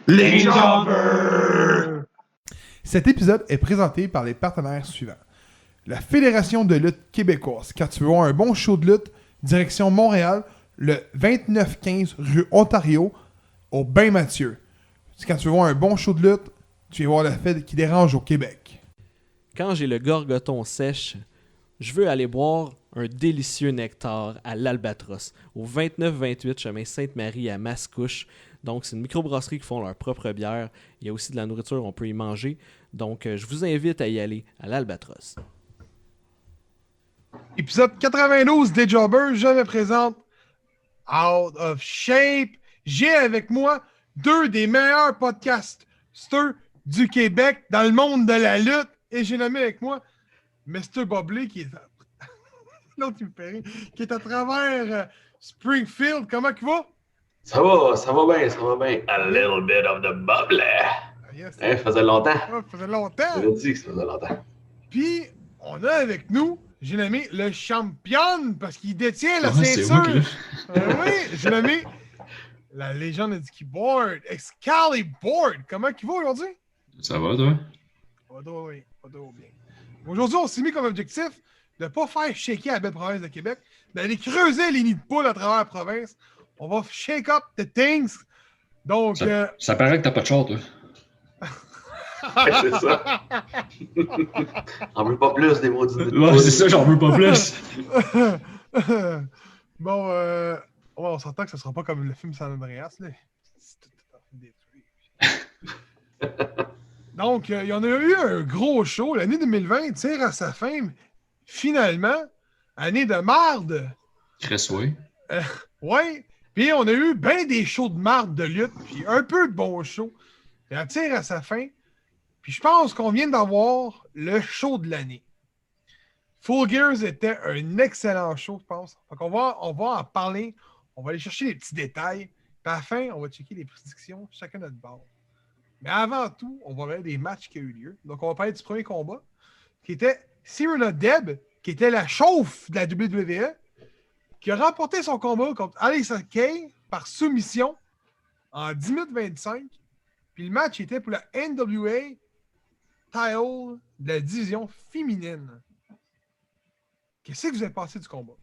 Les Jobbers! Cet épisode est présenté par les partenaires suivants. La Fédération de lutte québécoise. Quand tu veux voir un bon show de lutte, direction Montréal, le 2915 rue Ontario, au Bain Mathieu. Quand tu veux voir un bon show de lutte, tu vas voir la fête qui dérange au Québec. Quand j'ai le gorgoton sèche, je veux aller boire un délicieux nectar à l'Albatros, au 29-28 chemin Sainte-Marie à Mascouche. Donc, c'est une microbrasserie qui font leur propre bière. Il y a aussi de la nourriture, on peut y manger. Donc, je vous invite à y aller à l'Albatros. Épisode 92 des Jobbers, je me présente Out of Shape. J'ai avec moi deux des meilleurs podcasters du Québec dans le monde de la lutte. Et j'ai nommé avec moi Mr. Bobley qui est l'autre qui me fait rire, qui est à travers Springfield. Comment il va? Ça va bien. A little bit of the bubble. Yes, Ça faisait longtemps. ça faisait longtemps. Je dit que ça faisait longtemps. Puis, on a avec nous, j'ai nommé le champion parce qu'il détient la c'est ceinture. moi qui Oui, j'ai nommé la légende du keyboard, Excalibur. Comment il va aujourd'hui? Ça va, toi? Pas trop bien. Aujourd'hui, on s'est mis comme objectif de ne pas faire shaker la belle province de Québec, d'aller creuser les nids de poules à travers la province. On va shake up the things. Donc, Ça paraît que t'as pas de char, toi. C'est ça. On veut pas plus des maudits. Ouais, c'est ça, j'en veux pas plus. bon, ouais, on s'entend que ce sera pas comme le film San Andreas, là. C'est tout détruit. Donc, il y en a eu un gros show. L'année 2020 tire à sa fin. Finalement, année de marde. Cressoué. Ouais. Puis on a eu bien des shows de marde de lutte, puis un peu de bons shows. Et elle tire à sa fin. Puis je pense qu'on vient d'avoir le show de l'année. Full Gears était un excellent show, je pense. Fait qu'on va en parler. On va aller chercher les petits détails. Puis à la fin, on va checker les prédictions, chacun notre bord. Mais avant tout, on va regarder des matchs qui ont eu lieu. Donc, on va parler du premier combat, qui était Serena Deb, qui était la chauffe de la WWE, qui a remporté son combat contre Alyssa Kay par soumission en 10 minutes 25. Puis le match était pour la NWA title de la division féminine. Qu'est-ce que vous avez pensé du combat?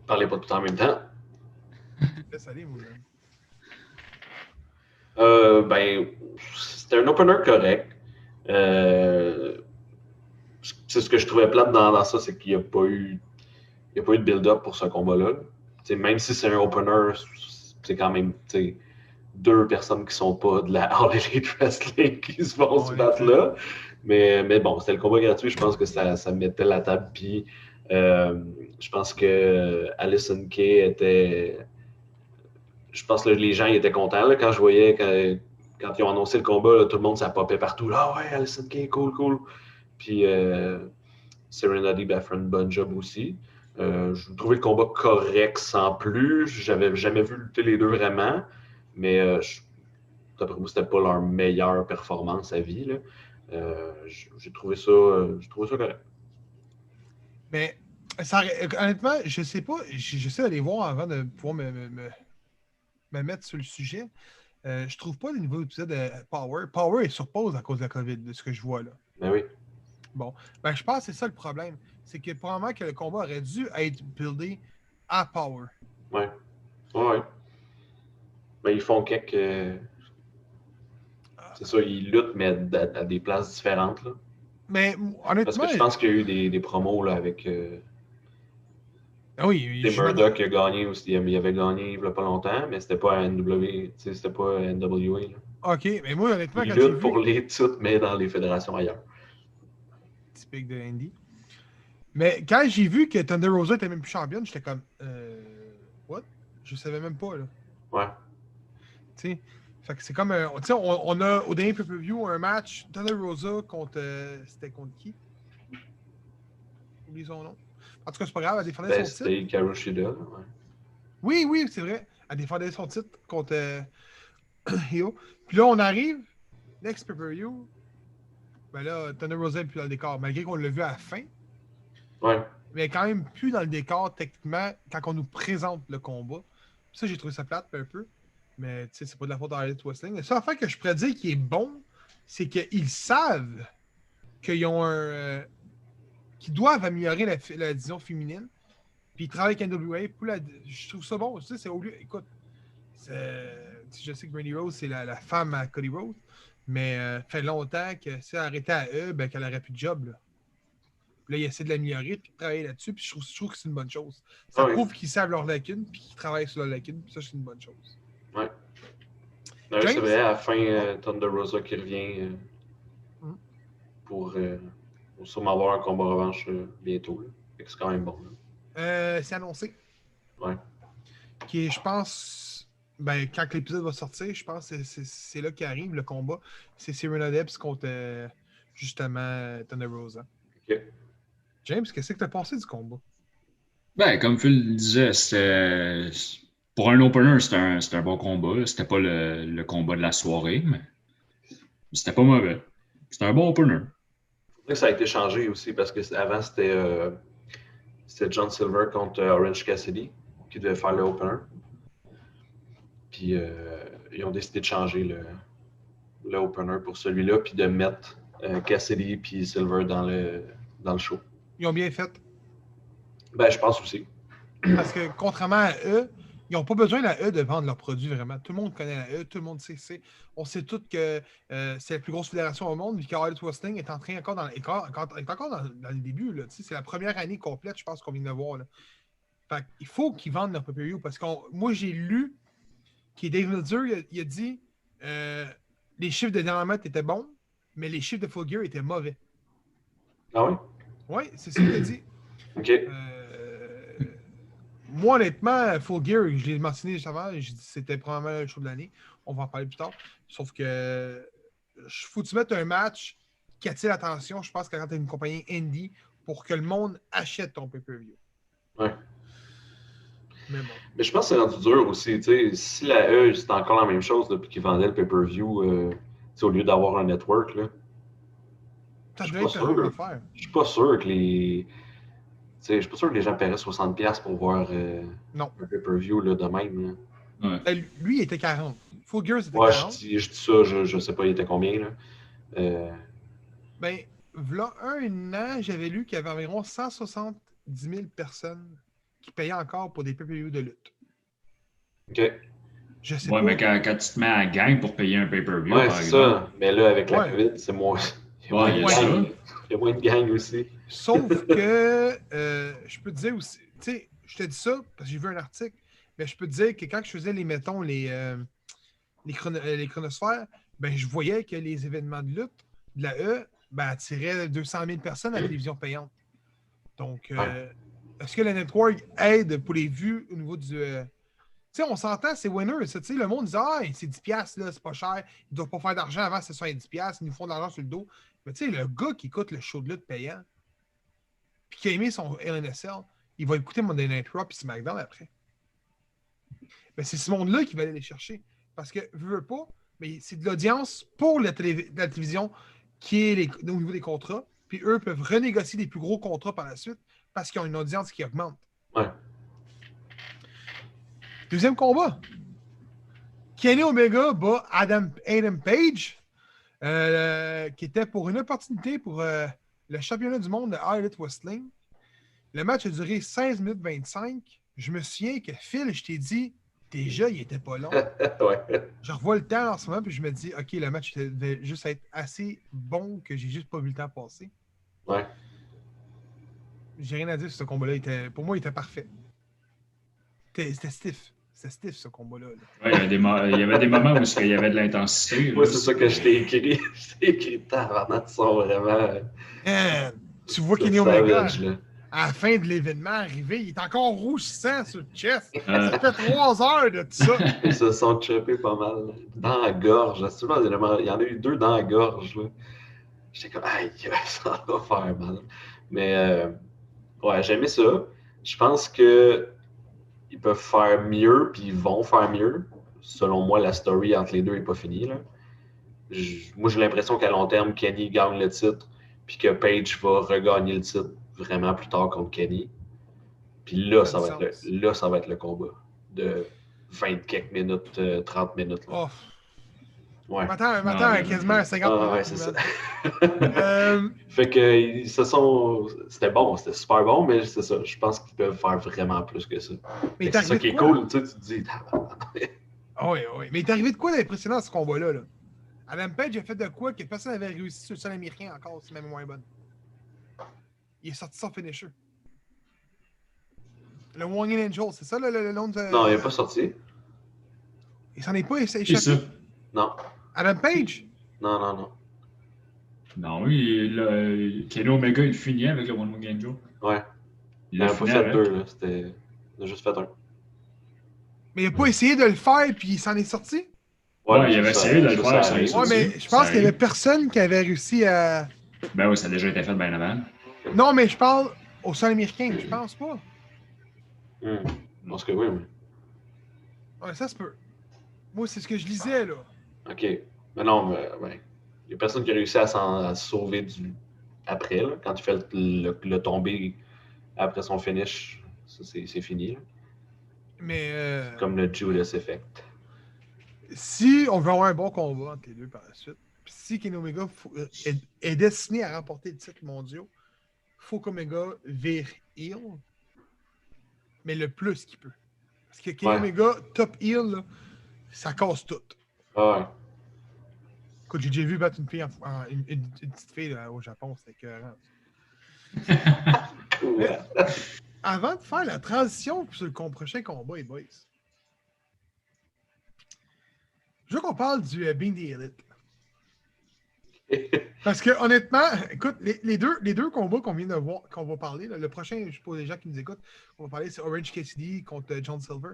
Parlez pas tout en même temps. Laisse aller, vous. Ben, c'était un opener correct. C'est ce que je trouvais plate dans ça, c'est qu'il n'y a pas eu de build-up pour ce combat-là. T'sais, même si c'est un opener, c'est quand même deux personnes qui sont pas de la All Elite Wrestling qui se vont se battre là. Mais bon, c'était le combat gratuit. Je pense que ça mettait la table. Puis je pense que Alyssa Kay était... Je pense que les gens ils étaient contents là, quand je voyais quand ils ont annoncé le combat, là, tout le monde ça popait partout. Ah ouais, Alyssa Kay, cool. Puis Serena Deeb a fait un bon job aussi. Je trouvais le combat correct sans plus. J'avais jamais vu lutter les deux vraiment, mais d'après moi, c'était pas leur meilleure performance à vie. Là. J'ai trouvé ça correct. Mais honnêtement, je sais pas. J'essaie d'aller voir avant de pouvoir me mettre sur le sujet. Je trouve pas le niveau d'épisode de Power. Power est sur pause à cause de la COVID, de ce que je vois là. Ben oui. Bon, ben je pense que c'est ça le problème. C'est que probablement que le combat aurait dû être buildé à Power. Ouais. Ben ils font quelques... C'est ça, ils luttent, mais à des places différentes. Là. Mais honnêtement... Parce que je pense qu'il y a eu des promos là, avec... Ah oui, c'est Murdoch qui a gagné aussi. Il avait gagné il n'y a pas longtemps, mais c'était pas c'était pas NWA. Là. OK, mais moi, honnêtement, il quand j'ai lutte vu... pour les titres, mais dans les fédérations ailleurs. Typique de Andy. Mais quand j'ai vu que Thunder Rosa était même plus championne, j'étais comme... What? Je savais même pas, là. Ouais. Tu sais, fait que c'est comme... Tu sais, on a, au dernier pay-per-view, un match Thunder Rosa contre... c'était contre qui? Oublie son nom. En tout cas, c'est pas grave, elle défendait son titre. C'était Hikaru Shida. Ouais. Oui, c'est vrai. Elle défendait son titre contre Hio. Puis là, on arrive, next pay-per-view, ben là, Thunder Rosa n'est plus dans le décor, malgré qu'on l'a vu à la fin. Ouais. Mais quand même plus dans le décor, techniquement, quand on nous présente le combat. Ça, j'ai trouvé ça plate un peu. Mais tu sais, c'est pas de la faute de Elite Wrestling. La seule affaire que je pourrais dire qui est bon, c'est qu'ils savent qu'ils ont qu'ils doivent améliorer la division féminine. Puis ils travaillent avec NWA pour je trouve ça bon. Tu sais, c'est au lieu. Écoute, je sais que Brandy Rose, c'est la femme à Cody Rhodes. Mais fait longtemps que si elle arrêtait à eux, ben, qu'elle aurait plus de job. Là, ils essaient de l'améliorer puis de travailler là-dessus. Puis je trouve que c'est une bonne chose. Ça prouve qu'ils savent leurs lacunes puis qu'ils travaillent sur leurs lacunes. Puis ça, c'est une bonne chose. Ouais. C'est vrai, à la fin, Thunder Rosa qui revient pour sûrement avoir un combat revanche bientôt. Là. C'est quand même bon. C'est annoncé. Ouais. Qui est, je pense, ben, quand l'épisode va sortir, je pense que c'est là qu'arrive le combat. C'est Serena Debbs contre justement Thunder Rosa. OK. James, qu'est-ce que tu as pensé du combat? Ben, comme Phil le disait, pour un opener, c'était un bon combat. Là. C'était pas le combat de la soirée, mais c'était pas mauvais. C'était un bon opener. Ça a été changé aussi parce que avant c'était John Silver contre Orange Cassidy qui devait faire le opener. Puis ils ont décidé de changer le opener pour celui-là puis de mettre Cassidy puis Silver dans le show. Ils ont bien fait. Ben, je pense aussi. Parce que contrairement à eux, ils n'ont pas besoin de la E de vendre leurs produits vraiment. Tout le monde connaît la E, tout le monde sait. On sait tous que c'est la plus grosse fédération au monde, vu qu'Elite Wrestling est encore dans les débuts. Là. C'est la première année complète, je pense, qu'on vient de voir. Là. Fait il faut qu'ils vendent leur pay-per-view parce que moi, j'ai lu que Dave Meltzer, il a dit les chiffres de Dynamite étaient bons, mais les chiffres de Full Gear étaient mauvais. Ah oui? Oui, c'est ce qu'il a dit. OK. Moi, honnêtement, Full Gear, je l'ai mentionné juste avant, c'était probablement le show de l'année. On va en parler plus tard. Sauf que faut que tu mettes un match qui attire l'attention, je pense, quand tu as une compagnie indie pour que le monde achète ton pay-per-view. Ouais. Mais bon. Mais je pense que c'est rendu dur aussi. Si la E, c'était encore la même chose depuis qu'ils vendaient le pay-per-view au lieu d'avoir un network, là. Ça devrait être un faire. Je suis pas sûr que les. Je suis pas sûr que les gens paieraient 60$ pour voir un pay-per-view là, de même. Là. Ouais. Lui, il était 40. Full Gear, c'était 40. Ouais, je dis ça, je sais pas, il était combien. Là. Ben, v'là un an, j'avais lu qu'il y avait environ 170 000 personnes qui payaient encore pour des pay-per-view de lutte. OK. Je sais pas. Mais quand tu te mets à gang pour payer un pay-per-view, par exemple. Ça. Mais là, avec la COVID, c'est moins. Il y a moins de gang aussi. Sauf que je peux te dire aussi, tu sais, je te dis ça parce que j'ai vu un article, mais je peux te dire que quand je faisais les chronosphères, ben je voyais que les événements de lutte de la E attiraient 200 000 personnes à la télévision payante. Donc, est-ce que le network aide pour les vues au niveau du. Tu sais, on s'entend, c'est winner. Le monde dit c'est 10$, là, c'est pas cher. Ils ne doivent pas faire d'argent avant, c'est 70$. Ils nous font de l'argent sur le dos. Mais tu sais, le gars qui écoute le show de lutte payant, puis qui a aimé son LNSL, il va écouter Monday Night Raw puis SmackDown après. Mais c'est ce monde-là qui va aller les chercher. Parce que, veux pas, mais c'est de l'audience pour la télévision qui est au niveau des contrats. Puis eux peuvent renégocier des plus gros contrats par la suite parce qu'ils ont une audience qui augmente. Ouais. Deuxième combat. Kenny Omega bat Adam Page, qui était pour une opportunité pour le championnat du monde de All Elite Wrestling. Le match a duré 16 minutes 25. Je me souviens que Phil, je t'ai dit, déjà, il était pas long. Ouais. Je revois le temps en ce moment, puis je me dis, OK, le match devait juste être assez bon que j'ai juste pas vu le temps passer. Ouais. J'ai rien à dire sur ce combat-là. Pour moi, il était parfait. C'était stiff. C'était stiff, ce combat-là. Ouais, il y avait des moments où il y avait de l'intensité. Moi, c'est ça que je t'ai écrit. Je t'ai écrit tabarnak, ils sont vraiment. Tu vois Kenny Omega, à la fin de l'événement arrivé, il est encore rougissant sur le chest. Ça fait 3 heures de tout ça. Ils se sont chopés pas mal. Dans la gorge. Il y en a eu 2 dans la gorge. Là. J'étais comme, aïe, ça va faire mal. Mais, ouais, j'ai aimé ça. Je pense que ils peuvent faire mieux, puis ils vont faire mieux. Selon moi, la story entre les deux n'est pas finie. Là. Moi, j'ai l'impression qu'à long terme, Kenny gagne le titre, puis que Page va regagner le titre vraiment plus tard contre Kenny. Puis là, ça va être le combat de 20 quelques minutes, 30 minutes. Là. Oh, Ouais. M'attends quasiment à 50 minutes. Ouais, c'est ça. Euh, Fait que ils se sont. C'était super bon, mais c'est ça. Je pense qu'ils peuvent faire vraiment plus que ça. mais C'est ça qui est cool, tu te dis. Oui. Mais il est arrivé de quoi d'impressionnant à ce combat-là? Là? Adam Page a fait de quoi que personne n'avait réussi sur le sol américain encore, c'est même moins bonne. Il est sorti son finisher. Le Wangin Angel, c'est ça le nom de. Non, il n'est pas sorti. Il s'en est pas C'est échappé. ça. Non. Adam Page? Non. Non, oui, Kenny Omega, il finit avec le One Wing Angel. Ouais. Il Il l'a n'a pas fini fait avec. deux, là. Il a juste fait un. Mais il a pas essayé de le faire puis il s'en est sorti? Ouais, il avait essayé de le faire, ça a Ouais, réussi. mais je pense qu'il y avait personne qui avait réussi à. Ben oui, ça a déjà été fait bien avant. Non, mais je parle au sol américain, je pense pas. Je pense que oui, mais. Ouais, ça se peut. Moi, c'est ce que je lisais, là. OK. Mais non, il n'y a personne qui a réussi à se sauver après, là, quand il fait le tomber après son finish. Ça, c'est fini. Là. Mais. Comme le Judas Effect. Si on veut avoir un bon combat entre les deux par la suite, puis si Kenny Omega est destiné à remporter le titre mondial, faut qu'Omega vire heel, mais le plus qu'il peut. Parce que Kenny Omega, top heel, là, ça casse tout. Ah ouais. Écoute, j'ai déjà vu battre une fille, une petite fille là, au Japon, c'était écœurant. Ouais. Avant de faire la transition sur le prochain combat, les boys, je veux qu'on parle du Being the Elite. Parce que honnêtement, écoute, les deux combats qu'on vient de voir, qu'on va parler, là, le prochain, je pour les gens qui nous écoutent, on va parler, c'est Orange Cassidy contre John Silver.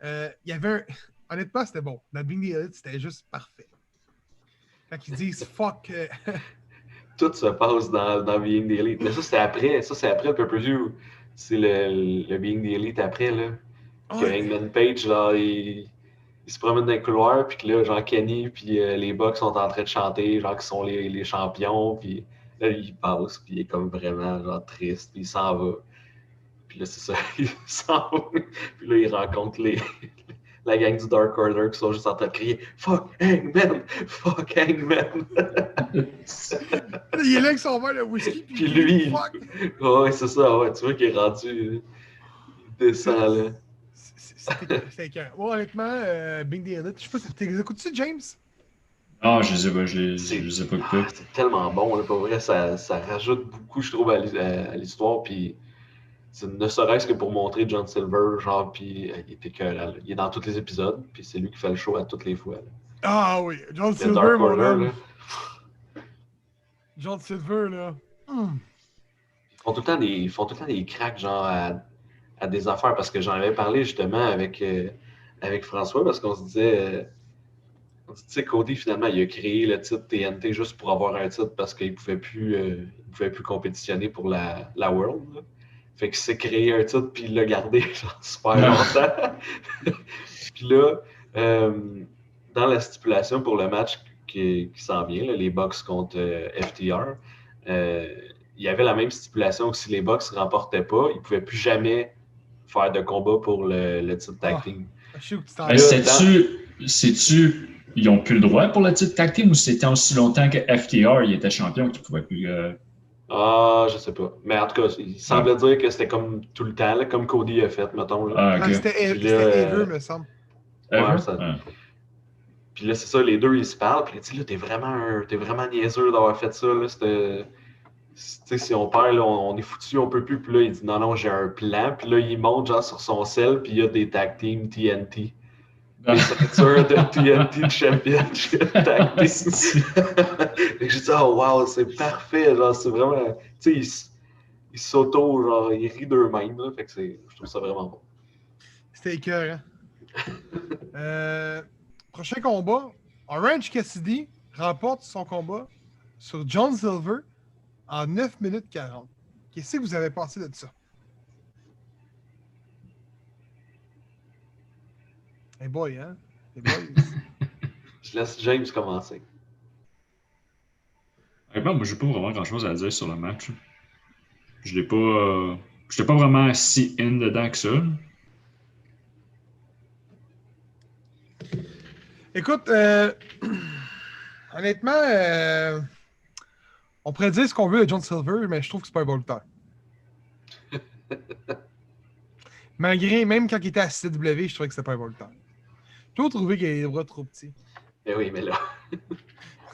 Il y avait un. Honnêtement, c'était bon. Dans Being the Elite, c'était juste parfait. Quand ils disent fuck. Tout se passe dans Being the Elite. Mais ça, c'est après. Ça, c'est après le pay-per-view. C'est le Being the Elite après, là. Que Hangman Page, là, il se promène dans les couloirs, puis que là, genre Kenny, puis les Bucks sont en train de chanter, genre qu'ils sont les champions, puis là, il passe, puis il est comme vraiment, genre, triste, puis il s'en va. Puis là, c'est ça, il s'en va. Puis là, il rencontre la gang du Dark Order qui sont juste en train de crier « Fuck Hangman! Fuck Hangman! » Il est là avec son verre de whisky, puis lui, fuck! Ouais, c'est ça, ouais, tu vois qu'il est rendu, il descend, là. C'était écœurant. Ouais, honnêtement, Being the Elite, je sais pas, t'écoutes-tu, James? Ah, je sais pas, je les ai pas écoutés. C'est tellement bon, là, pour vrai, ça rajoute beaucoup, je trouve, à l'histoire, puis ne serait-ce que pour montrer John Silver, genre, puis il est écœurant, il est dans tous les épisodes, puis c'est lui qui fait le show à toutes les fois. Là. Ah oui, John Silver, Dark mon Order, homme. là. John Silver, là. Ils font tout le temps des cracks, genre, à des affaires, parce que j'en avais parlé, justement, avec François, parce qu'on se disait... tu sais, Cody, finalement, il a créé le titre TNT juste pour avoir un titre parce qu'il ne pouvait plus compétitionner pour la World. Là. Fait qu'il s'est créé un titre puis il l'a gardé genre, super longtemps. Puis là, dans la stipulation pour le match qui s'en vient, là, les Bucks contre FTR, il y avait la même stipulation que si les Bucks ne remportaient pas, ils ne pouvaient plus jamais faire de combat pour le titre tag team. Sais-tu, ils n'ont plus le droit pour le titre tag team ou c'était aussi longtemps que FTR il était champion qu'ils ne pouvaient plus. Ah, je sais pas. Mais en tout cas, il semblait dire que c'était comme tout le temps, là, comme Cody a fait, mettons. Là. Ah, okay. C'était Ever, me semble. Ouais, ça... Puis là, c'est ça, les deux, ils se parlent. Puis là, t'es vraiment niaiseux d'avoir fait ça. Là. Si on perd, là, on est foutu, on peut plus. Puis là, il dit non, j'ai un plan. Puis là, il monte genre sur son sel, puis il y a des tag team TNT. Les ceintures de TNT Championship Tag Team. J'ai dit, oh wow, c'est parfait. Genre, c'est vraiment. Tu sais, ils s'auto, genre, ils rient d'eux-mêmes. Là, fait que je trouve ça vraiment bon. C'était écœurant. Prochain combat, Orange Cassidy remporte son combat sur John Silver en 9 minutes 40. Qu'est-ce que vous avez pensé de ça? Hey boy, hein? Hey boys. Je laisse James commencer. Moi, j'ai pas vraiment grand-chose à dire sur le match. Je l'ai pas... J'étais pas vraiment si in dedans que ça. Écoute, honnêtement, on pourrait dire ce qu'on veut de John Silver, mais je trouve que c'est pas un bon lutteur. Malgré, même quand il était à CW, je trouvais que c'était pas un bon lutteur. J'ai toujours trouvé qu'il avait les bras trop petits. Mais oui, mais là,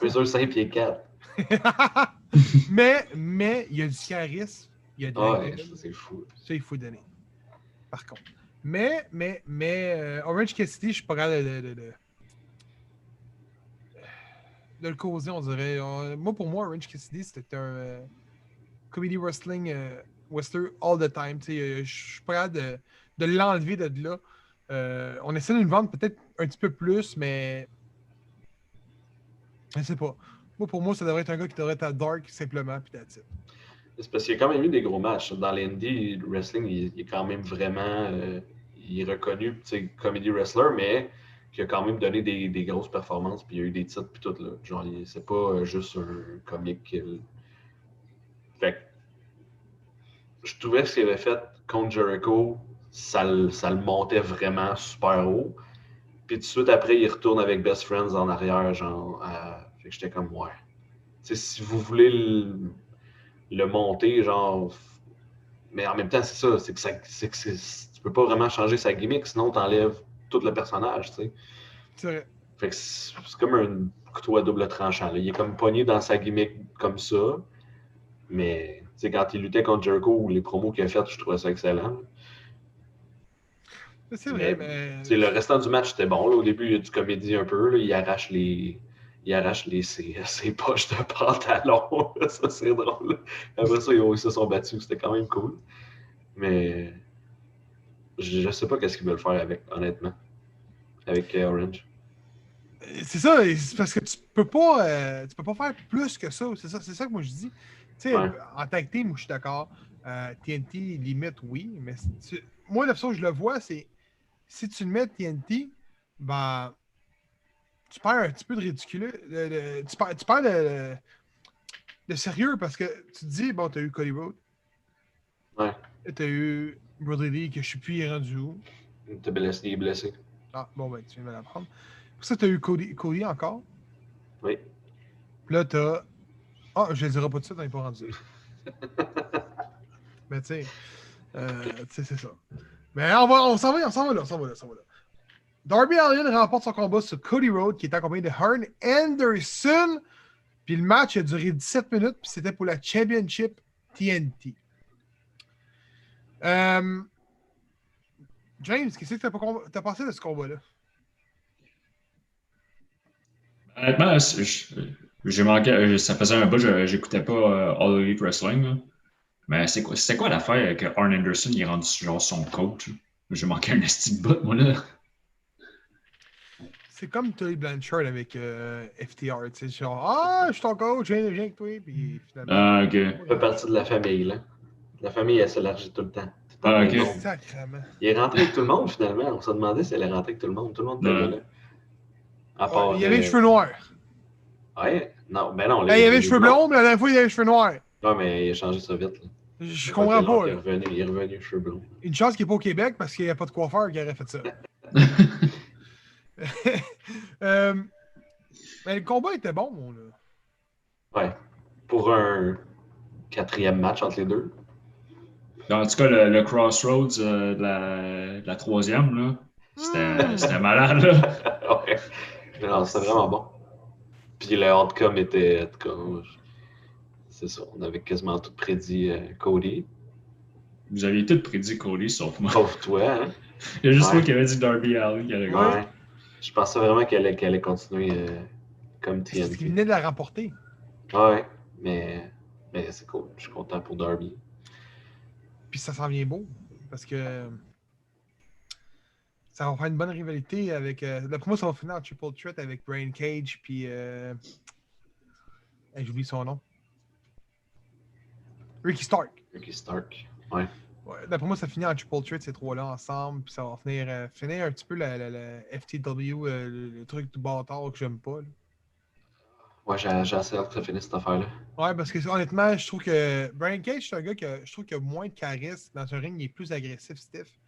mesure 5 pieds 4. mais il y a du charisme, il y a de la Ouais, gueule. c'est fou. Ça, il faut donner. Par contre. Mais Orange Cassidy, je suis pas capable de le causer, on dirait. Moi, pour moi, Orange Cassidy, c'était un comedy wrestling wrestler all the time. Je suis pas capable de l'enlever de là. On essaie de le vendre peut-être un petit peu plus, mais je sais pas. Moi, pour moi, ça devrait être un gars qui devrait être à Dark simplement, puis that's it. C'est parce qu'il y a quand même eu des gros matchs. Dans l'indie wrestling, il est quand même vraiment il est reconnu comedy wrestler, mais qui a quand même donné des grosses performances, puis il y a eu des titres, puis tout. Là. Genre, c'est pas juste un comique. Fait que je trouvais que ce qu'il avait fait contre Jericho, ça le montait vraiment super haut. Puis tout de suite après, il retourne avec Best Friends en arrière, genre. Fait que j'étais comme, ouais. T'sais, si vous voulez le monter, genre. Mais en même temps, c'est ça. Tu peux pas vraiment changer sa gimmick, sinon t'enlèves tout le personnage, tu sais. C'est vrai. Fait que c'est comme un couteau à double tranchant. Là. Il est comme pogné dans sa gimmick comme ça. Mais quand il luttait contre Jericho ou les promos qu'il a fait, je trouvais ça excellent. C'est vrai, mais. Le restant du match, c'était bon. Là. Au début, il y a du comédie un peu. Là. Il arrache ses poches de pantalon. Ça, c'est drôle. Après ça, ils se sont battus. C'était quand même cool. Mais je sais pas qu'est-ce qu'ils veulent faire avec, honnêtement. Avec Orange. C'est ça, c'est parce que tu peux pas faire plus que ça. C'est ça que moi je dis. Tu sais, Ouais. en tag team, je suis d'accord. TNT, limite, oui. Mais moi, la façon que je le vois, c'est si tu le mets TNT, ben, tu perds un petit peu de ridicule. Tu perds de sérieux parce que tu te dis, bon, t'as eu Cody Rhodes. Ouais. T'as eu Brody Lee, que je sais plus, il est rendu où. Il est blessé. Ah, bon, ben, tu viens de l'apprendre. Pour ça, t'as eu Cody encore. Oui. Puis là, t'as. Ah, je ne le dirai pas tout de suite, on n'est pas rendu. Mais tu sais, c'est ça. Mais on s'en va là. Darby Allin remporte son combat sur Cody Rhodes, qui est accompagné de Arn Anderson. Puis le match a duré 17 minutes, puis c'était pour la Championship TNT. James, qu'est-ce que t'as pensé de ce combat-là? Honnêtement, j'ai manqué. Ça faisait un bout que j'écoutais pas All Elite Wrestling. Là. Mais c'était quoi l'affaire que Arn Anderson il est rendu genre son coach? Là? J'ai manqué un esti de bout, moi là. C'est comme Tully Blanchard avec FTR. Tu sais, genre, je suis ton coach, viens avec toi. Puis finalement. Ah, ok. Il fait partie de la famille, là. La famille, elle s'élargit tout le temps. Ah, ok. Sacrément. Il est rentré avec tout le monde, finalement. On s'est demandé s'il allait rentrer avec tout le monde. Tout le monde était là. À part, il y avait les cheveux noirs. Ouais, non, ben non. Il y avait les cheveux blonds, mais la dernière fois, il y avait les cheveux noirs. Non, mais il a changé ça vite. Là. Je comprends pas. Il est revenu cheveux blonds. Une chance qu'il n'est pas au Québec parce qu'il n'y a pas de coiffeur qui aurait fait ça. Mais le combat était bon, mon là. Ouais. Pour un 4e match entre les deux. En tout cas, le Crossroads de la 3e, là, c'était malade. Là. Ouais. Non, c'était vraiment bon. Puis le outcome était. En tout cas, c'est ça. On avait quasiment tout prédit Cody. Vous aviez tout prédit Cody, sauf moi. Sauf toi, hein? Il y a juste moi qui avait dit Darby Allin qui allait gagner. Ouais. Je pensais vraiment qu'elle allait continuer comme TNT. C'est qu'il venait de la remporter. Ouais, mais c'est cool. Je suis content pour Darby. Puis ça s'en vient beau. Parce que ça va faire une bonne rivalité avec. D'après moi, ça va finir en triple threat avec Brian Cage. Puis. J'oublie son nom. Ricky Stark. Ricky Stark. Ouais. Ouais, d'après moi, ça finit en triple threat, ces trois-là ensemble. Puis ça va finir un petit peu la FTW, le truc du bâtard que j'aime pas. Là. Ouais, j'ai assez hâte que ça finisse cette affaire-là. Ouais, parce que honnêtement, je trouve que Brian Cage, c'est un gars je trouve qu'il a moins de charisme. Dans un ring, il est plus agressif, stiff.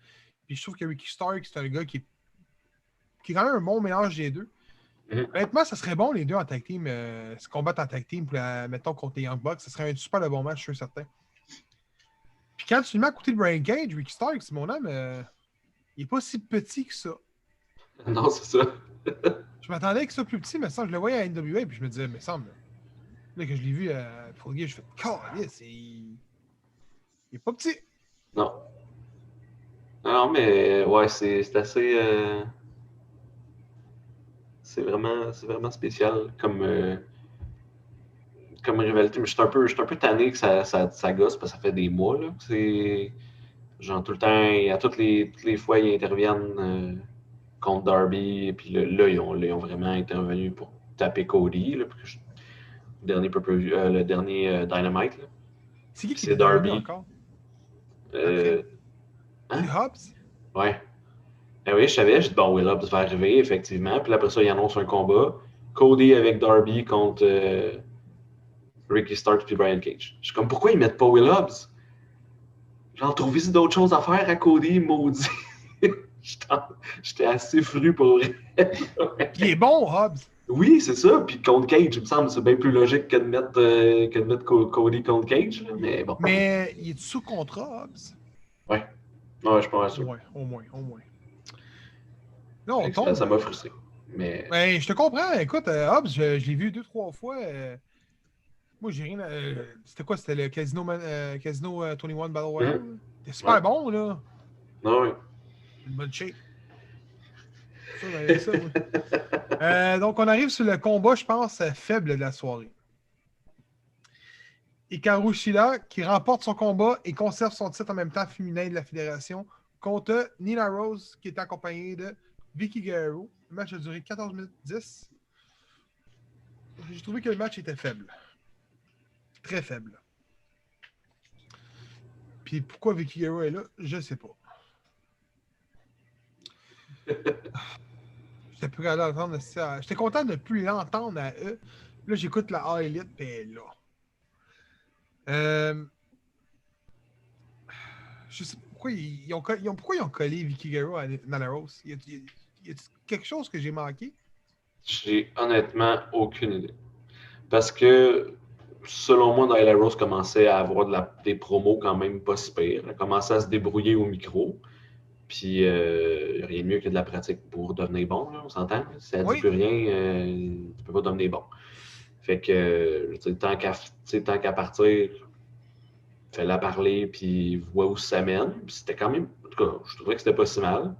Puis je trouve que Ricky Stark, c'est un gars qui est quand même un bon mélange des deux. Honnêtement, ça serait bon les deux en tag team, se combattre en tag team, mettons contre les Young Bucks. Ça serait un super de bon match, je suis certain. Puis quand tu le mets à côté de Brian Cage, Ricky Starks, mon âme, il est pas si petit que ça. Non, c'est ça. Je m'attendais que ça plus petit, mais ça, je le voyais à NWA, puis je me disais, mais semble. Là, que je l'ai vu à Full Gear, je fais, calisse, il est pas petit. Non. Non, mais ouais, c'est assez. C'est vraiment spécial comme rivalité. Mais je suis un peu tanné que ça gosse parce que ça fait des mois. Là. C'est genre tout le temps, toutes les fois, ils interviennent contre Darby. Et puis là, ils ont vraiment intervenu pour taper Cody. Là, le dernier, le dernier Dynamite. Là. C'est qui C'est est Darby Darby. encore? Euh, C'est hein? Hobbs? Ouais. Ben oui, je savais, j'ai dit, bon, Will Hobbs va arriver, effectivement. Puis après ça, il annonce un combat. Cody avec Darby contre Ricky Starks puis Brian Cage. Je suis comme, pourquoi ils mettent pas Will Hobbs? J'en trouvais d'autres choses à faire à Cody, maudit. J'étais assez fru pour vrai. Il est bon, Hobbs. Oui, c'est ça. Puis contre Cage, il me semble que c'est bien plus logique que de mettre Cody contre Cage. Là. Mais bon. Mais il est sous contrat, Hobbs? Ouais, je pense Au moins. Là, on tombe. ça m'a frustré. Mais... Ben, je te comprends. Écoute, Hobbs, je l'ai vu 2-3 fois. Moi, j'ai rien. C'était quoi? C'était le Casino 21 Battle Royale? C'était super bon, là. Non, oui. Une bonne shape. Ça, j'avais ça, moi. Donc, on arrive sur le combat, je pense, faible de la soirée. Hikaru Shida, qui remporte son combat et conserve son titre en même temps féminin de la fédération, contre Nina Rose, qui est accompagnée de Vicky Guerrero. Le match a duré 14 minutes 10. J'ai trouvé que le match était faible. Très faible. Puis pourquoi Vicky Guerrero est là, je sais pas. J'étais plus capable d'entendre ça. J'étais content de ne plus l'entendre à eux. Là, j'écoute la A Elite, puis elle est là. Je sais pas pourquoi ils ont collé Vicky Guerrero à Nana Rose. Y a quelque chose que j'ai manqué? J'ai honnêtement aucune idée. Parce que, selon moi, Nyla Rose commençait à avoir des promos quand même pas si pire. Elle commençait à se débrouiller au micro. Puis, rien de mieux que de la pratique pour devenir bon, là, on s'entend. Si elle dit plus rien, tu peux pas devenir bon. Fait que, tant qu'à partir, fais-la parler, puis vois où ça mène. Puis c'était quand même, en tout cas, je trouvais que c'était pas si mal.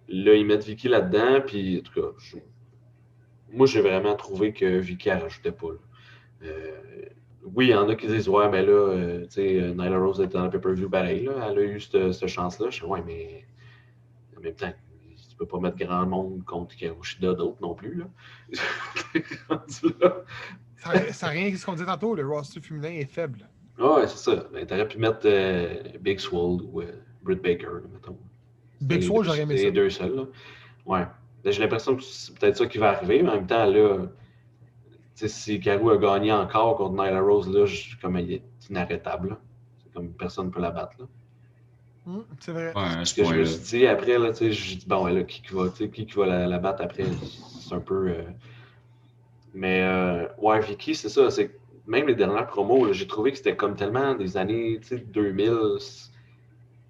Là, ils mettent Vicky là-dedans, puis en tout cas, moi, j'ai vraiment trouvé que Vicky, elle rajoutait pas. Oui, il y en a qui disent, ouais, mais là, tu sais, Nyla Rose était dans le pay-per-view pareil, là, elle a eu cette chance-là. Je dis, ouais, mais en même temps, tu peux pas mettre grand monde contre Karushida d'autres non plus, là. Ça n'a rien que ce qu'on disait tantôt, le roster féminin est faible. Ouais, c'est ça. Ben, t'aurais pu mettre Big Swole ou Britt Baker, mettons. Big Swole, j'aurais aimé ça. C'est les deux seuls, là. Ouais. J'ai l'impression que c'est peut-être ça qui va arriver, mais en même temps, là, si Karu a gagné encore contre Nyla Rose, là, comme il est inarrêtable. Là. C'est comme personne ne peut la battre. Là. C'est vrai. Ouais, Ce que je me suis dit après, là, je dis, bon, là, qui va la battre après? C'est un peu. Mais, ouais, Vicky, c'est ça. C'est même les dernières promos, là, j'ai trouvé que c'était comme tellement des années 2000,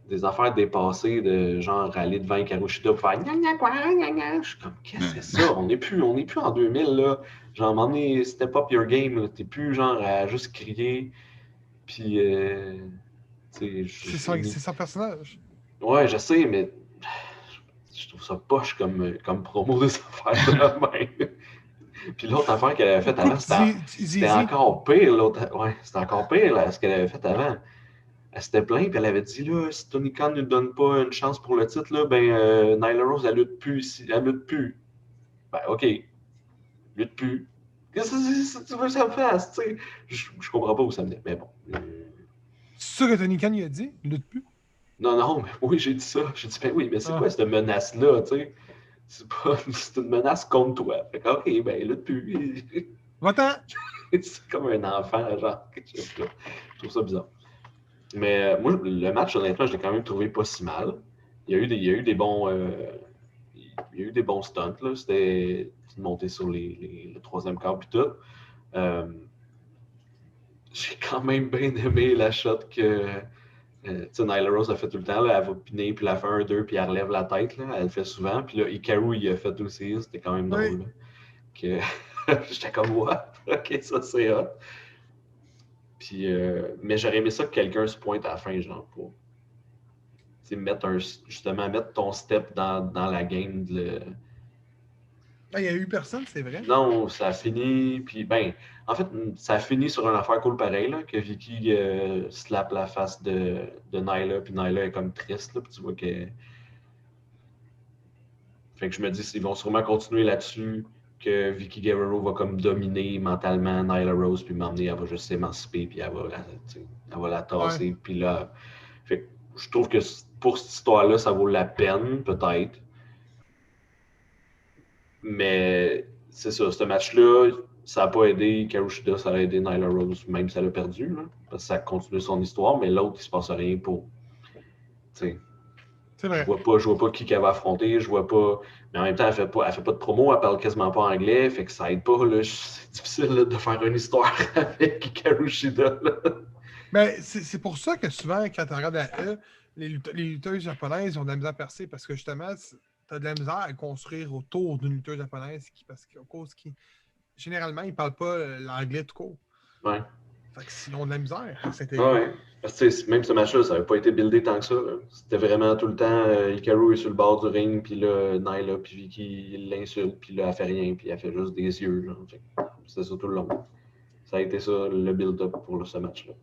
des affaires dépassées de genre aller devant Karushida pour faire gna. Je suis comme, qu'est-ce que c'est ça? On n'est plus en 2000, là. Genre, à un moment donné, step up your game. T'es plus genre à juste crier. Puis, c'est son personnage. Ouais, je sais, mais je trouve ça poche comme promo de affaires de même. Puis l'autre affaire qu'elle avait faite avant, c'était encore pire. C'était encore pire là, ce qu'elle avait fait avant. Elle s'était plainte, puis elle avait dit là, si Tony Khan ne nous donne pas une chance pour le titre, là, ben Nyla Rose, elle lutte plus ici. Elle lutte plus. Ben ok. Lutte plus. Qu'est-ce que tu veux que ça me fasse? T'sais? Je comprends pas où ça me dit, mais bon. C'est ça que Tony Khan il a dit? Il lutte plus? Non, mais oui, j'ai dit ça. J'ai dit, ben oui, mais c'est quoi cette menace-là, tu sais? C'est une menace contre toi. Fait que, ok, ben lutte plus. Va-t'en! C'est comme un enfant, genre. Je trouve ça bizarre. Mais moi, le match, honnêtement, je l'ai quand même trouvé pas si mal. Il y a eu des bons. il y a eu des bons stunts. Là. C'était de monter sur le troisième quart puis tout. J'ai quand même bien aimé la shot que Nyla Rose a fait tout le temps. Là, elle va piner, puis elle fait 1-2, puis elle relève la tête. Là. Elle le fait souvent. Puis là, Hikaru, il a fait aussi. C'était quand même drôle. Là. Que... J'étais comme, what? Ok, ça c'est hot. Puis, mais j'aurais aimé ça que quelqu'un se pointe à la fin, genre, pour mettre ton step dans la game. Il n'y a eu personne, c'est vrai. Non, ça a fini. Puis, en fait, ça a fini sur une affaire cool pareil, là, que Vicky slap la face de Nyla, puis Nyla est comme triste, là, puis tu vois que. Fait que je me dis, ils vont sûrement continuer là-dessus, que Vicky Guerrero va comme dominer mentalement Nyla Rose, puis m'emmener, elle va juste s'émanciper, puis elle va la tasser. Ouais. Puis là, fait que je trouve que pour cette histoire-là, ça vaut la peine, peut-être. Mais c'est ça, ce match-là, ça n'a pas aidé Karushida, ça a aidé Nyla Rose, même si elle a perdu, là, parce que ça continue son histoire, mais l'autre, il se passe rien pour. C'est vrai. Je vois pas qui qu'elle va affronter, je vois pas. Mais en même temps, elle fait pas de promo, elle parle quasiment pas anglais, fait que ça aide pas. Là. C'est difficile là, de faire une histoire avec Karushida. Mais c'est pour ça que souvent, quand tu regardes la E, les lutteuses japonaises ont de la misère à percer parce que justement, tu as de la misère à construire autour d'une lutteuse japonaise parce qu'à cause généralement, ils parlent pas l'anglais tout court. Ouais. Fait que s'ils ont de la misère, c'était. Ouais. Parce que même ce match-là, ça n'avait pas été buildé tant que ça. Là. C'était vraiment tout le temps Hikaru est sur le bord du ring, puis là, Nyla, puis Vicky l'insulte, puis là, elle fait rien, puis elle fait juste des yeux. C'était ça tout le long. Ça a été ça, le build-up pour ce match-là.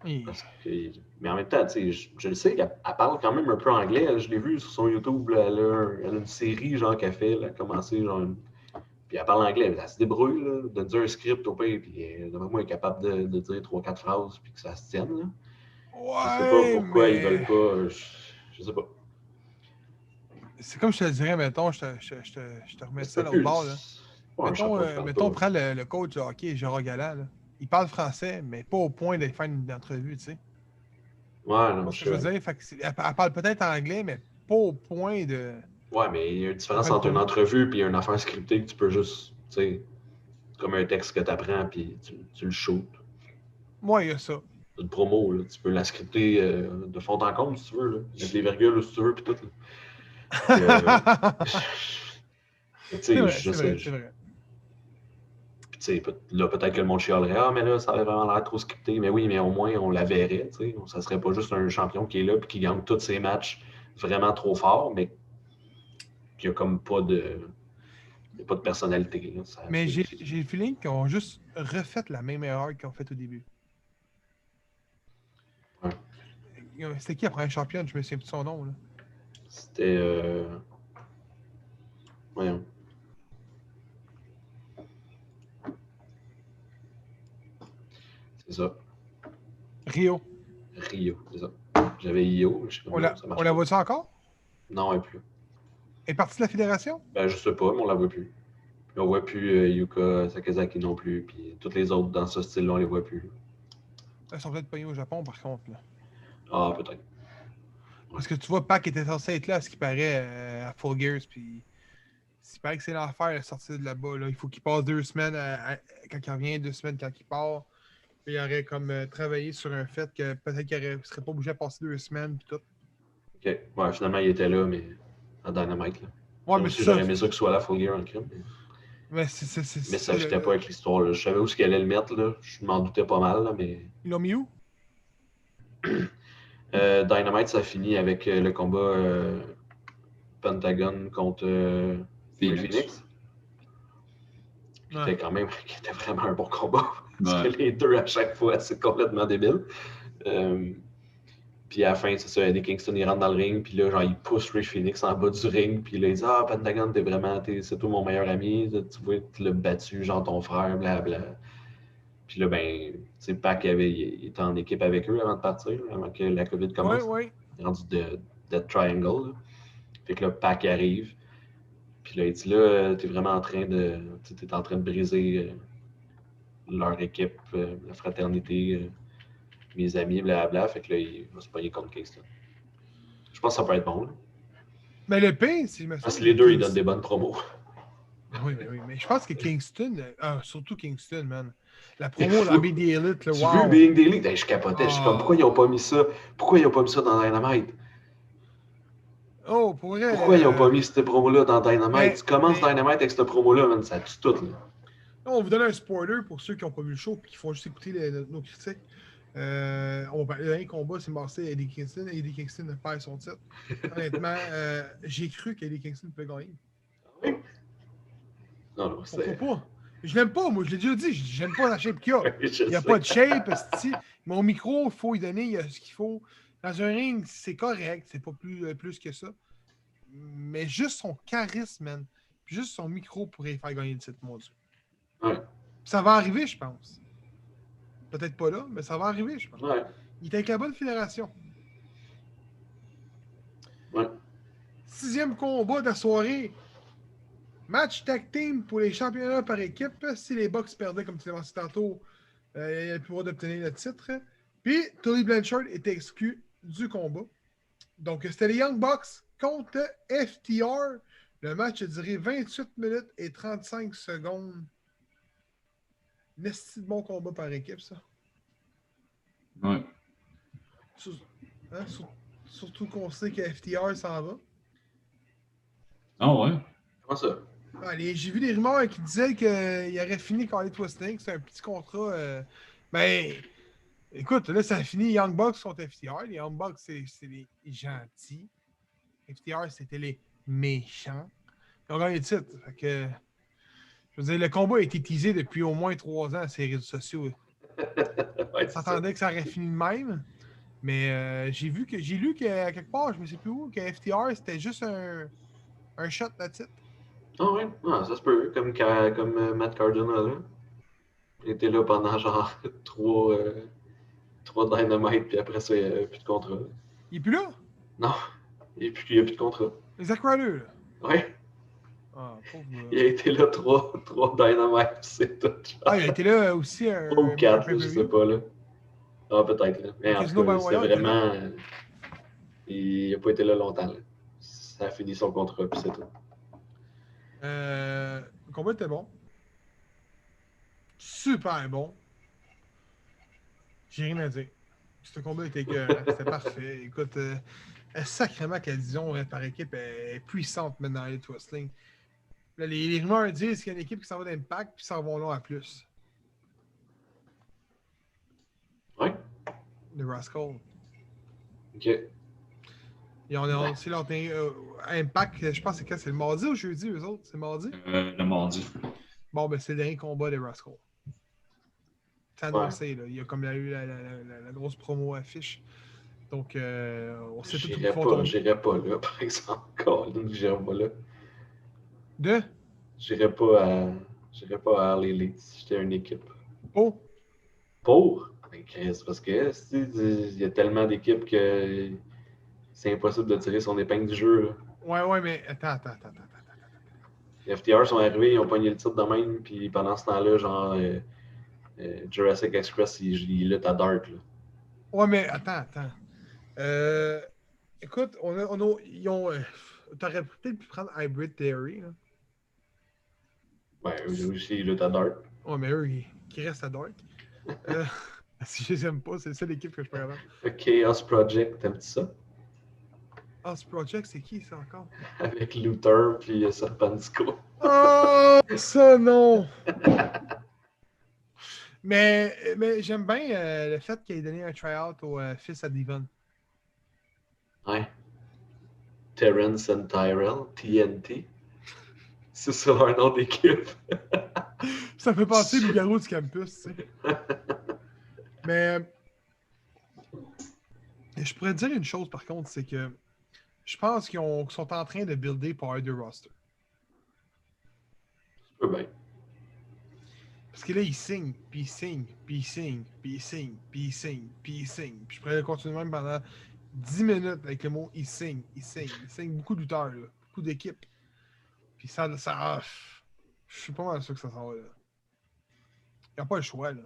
Mais en même temps, je le sais qu'elle parle quand même un peu anglais. Je l'ai vu sur son YouTube. Là, elle a une série genre qu'elle fait. Elle a commencé genre. Puis elle parle anglais. Elle se débrouille là, de dire un script au pire. Puis moi, elle est capable de dire 3-4 phrases puis que ça se tienne. Là. Ouais, je sais pas pourquoi ils veulent pas. Je sais pas. C'est comme je te le dirais, mettons, je te remets ça à l'autre bord. Là. Ouais, mettons, prends le coach de hockey, Gérard Galland. Là. Il parle français, mais pas au point de faire une entrevue, tu sais. Ouais, non, je veux dire. Fait que elle parle peut-être anglais, mais pas au point de. Ouais, mais il y a une différence entre une entrevue et une affaire scriptée que tu peux juste, tu sais, comme un texte que tu apprends puis tu le shoots. Ouais, il y a ça. Une promo, là. Tu peux la scripter de fond en comble si tu veux, là. Mettre les virgules si tu veux, puis tout. C'est vrai, c'est vrai. Là, peut-être que le monde chialerait, ah, mais là, ça avait vraiment l'air trop scripté. Mais oui, mais au moins, on la verrait. T'sais. Ça serait pas juste un champion qui est là et qui gagne tous ses matchs vraiment trop fort, mais qui a comme pas de personnalité. Là. Mais j'ai le feeling qu'ils ont juste refait la même erreur qu'ils ont faite au début. Ouais. C'était qui la première championne? Je me souviens plus de son nom. Là. C'était. Voyons. C'est ça. Rio, c'est ça. J'avais Io. Je sais pas on la voit-tu encore? Non, elle n'est plus. Elle est partie de la fédération? Ben, je sais pas, mais on la voit plus. Puis on voit plus Yuka Sakazaki non plus. Puis toutes les autres dans ce style-là, on les voit plus. Elles sont peut-être payées au Japon, par contre. Là. Ah, peut-être. Parce que tu vois, Pac était censé être là, à ce qui paraît, à Full Gears. Puis il paraît que c'est l'enfer de sortir de là-bas. Là. Il faut qu'il passe 2 semaines quand il revient, 2 semaines quand il part. Puis il aurait comme travaillé sur un fait que peut-être qu'il ne serait pas obligé de passer 2 semaines. Puis tout. Ok. Ouais, finalement, il était là, mais à Dynamite. Là. Ouais, mais j'aurais aimé ça qu'il soit là, Full Gear en crime. Mais ça ne fitait pas avec l'histoire. Là. Je savais où il allait le mettre. Là. Je m'en doutais pas mal, là, mais. Ils l'ont mis où? Dynamite, ça finit avec le combat Pentagon contre Phoenix. Qui était quand même qui était vraiment un bon combat. Parce que les deux, à chaque fois, c'est complètement débile. Puis à la fin, c'est ça, Eddie Kingston, il rentre dans le ring, puis là, genre, il pousse Ray Phoenix en bas du ring, puis là, il dit « Ah, Pentagon, c'est toi mon meilleur ami, tu vois, tu l'as battu, genre ton frère, blablabla. » Puis là, ben, tu sais, Pac il était en équipe avec eux avant de partir, avant que la COVID commence. Ouais. Il est rendu de Death Triangle. Là. Fait que là, Pac arrive, puis là, il dit « Là, t'es vraiment en train de briser leur équipe, la fraternité. Mes amis, blablabla. Fait que là, il va se pogner contre Kingston. Je pense que ça peut être bon. Là. Mais le pire, si je me Parce que souviens, les deux, ils donnent des bonnes promos. Oui, mais je pense que Kingston, surtout Kingston, man. La C'est promo, la fou. BD Elite, le Tu veux wow. Being Daily? Ben, je capotais. Je suis comme, Ah. pourquoi ils n'ont pas mis ça? Pourquoi ils n'ont pas mis ça dans Dynamite? Oh, pour vrai. Pourquoi ils n'ont pas mis cette promo-là dans Dynamite? Tu commences Mais Dynamite avec cette promo-là, man, ça tue tout, là. on vous donne un spoiler pour ceux qui n'ont pas vu le show et qui font juste écouter nos critiques. On va parler d'un combat, c'est Marseille et Eddie Kingston. Eddie Kingston perd son titre. Honnêtement, j'ai cru qu'Eddie Kingston pouvait gagner. Oui. Non, Pourquoi c'est... pas? Je l'aime pas, moi, je l'ai déjà dit. J'aime pas la shape qu'il a. Je Il n'y a sais. pas de shape, esti. Mais au micro, il faut y donner ce qu'il faut. Dans un ring, c'est correct, c'est pas plus que ça. Mais juste son charisme, man. Puis juste son micro pourrait faire gagner le titre, mon Dieu. Ouais. Ça va arriver, je pense. Peut-être pas là, mais ça va arriver, je pense. Ouais. Il est avec la bonne fédération. Ouais. 6e combat de la soirée. Match tag team pour les championnats par équipe. Si les Bucks perdaient, comme tu l'as mentionné tantôt, il y avait le pouvoir d'obtenir le titre. Puis, Tully Blanchard était exclu du combat. Donc, c'était les Young Bucks contre FTR. Le match a duré 28 minutes et 35 secondes. Un esti de bon combat par équipe, ça. Ouais. Surtout qu'on sait que FTR s'en va. Ah ouais? Comment ça? Allez, j'ai vu des rumeurs qui disaient qu'il aurait fini Carly Twisting. C'est un petit contrat. Ben, écoute, là, ça a fini Young Bucks contre FTR. Les Young Bucks, c'est les gentils. FTR, c'était les méchants. Ils ont gagné le titre. Fait que, je veux dire, le combat a été teasé depuis au moins 3 ans sur les réseaux sociaux. Ouais, On s'attendait que ça aurait fini de même. Mais j'ai lu qu'à quelque part, je ne sais plus où, que FTR, c'était juste un shot de titre. Ah ouais? Ah, ça se peut. Comme Matt Cardona, là. Il était là pendant genre 3 Dynamite, puis après ça, il n'y avait plus de contrat. Il est plus là? Non, il n'y a plus de contrat. Zack Ryder, là. Ouais, Ah, pauvre il gars. a été là 3 Dynamite, puis c'est tout. Genre. Ah, il a été là aussi un 3 ou 4, pay-per-view. je sais pas, là. Ah, peut-être, là. Mais en Casino tout cas, Battle c'était Royale, vraiment... Il n'a pas été là longtemps, là. Ça a fini son contrat, puis c'est tout. Le combat était bon. Super bon. J'ai rien à dire. Ce combat était c'était parfait. Écoute, sacrément quelle vision par équipe est puissante maintenant dans les Wrestling. Là, les rumeurs disent qu'il y a une équipe qui s'en va d'Impact puis s'en vont là à plus. Ouais? Les Rascals. OK. Et on est aussi leur Impact, je pense que c'est le mardi ou le jeudi, eux autres? C'est mardi? Le mardi. Bon, ben c'est le dernier combat des Rascals. C'est annoncé, Ouais. là. Il y a comme eu la grosse promo affiche. Donc, on sait tout J'irai pas là, par exemple. Colin, j'irai pas là. De? J'irai pas à Harley Leeds si j'étais une équipe. Oh! Pour? Ben, Chris, parce que il y a tellement d'équipes que c'est impossible de tirer son épingle du jeu. Là. Ouais, mais attends. Les FTR sont arrivés, ils ont pogné le titre de même, puis pendant ce temps-là, genre Jurassic Express, il lutte à Dark. Là. Ouais, mais attends. Écoute, ils ont. T'aurais peut-être pu prendre Hybrid Theory. Là. Ouais, eux aussi, ils luttent à Dark. Ouais, mais eux, qui restent à Dark. Si je les aime pas, c'est la seule équipe que je peux avoir. Chaos Project, t'aimes-tu ça? Ah, ce Project, c'est qui ça encore? Avec Luther puis Serpentico. Oh, ça non! mais j'aime bien le fait qu'il ait donné un try-out au fils à Devon. Ouais. Terrence and Tyrell, TNT. C'est ça leur nom d'équipe. Ça fait penser au garou du campus, tu sais. Mais je pourrais te dire une chose par contre, c'est que je pense qu'ils sont en train de builder Power de roster. Ça peut bien. Parce que là, ils signent, puis ils signent, puis ils signent, puis ils signent, puis ils signent, puis ils signent. Puis je pourrais continuer même pendant 10 minutes avec le mot ils signent. Ils signent beaucoup de lutteurs, là. Beaucoup d'équipes. Puis ça je suis pas mal sûr que ça s'en va là. Ils n'ont pas le choix, là.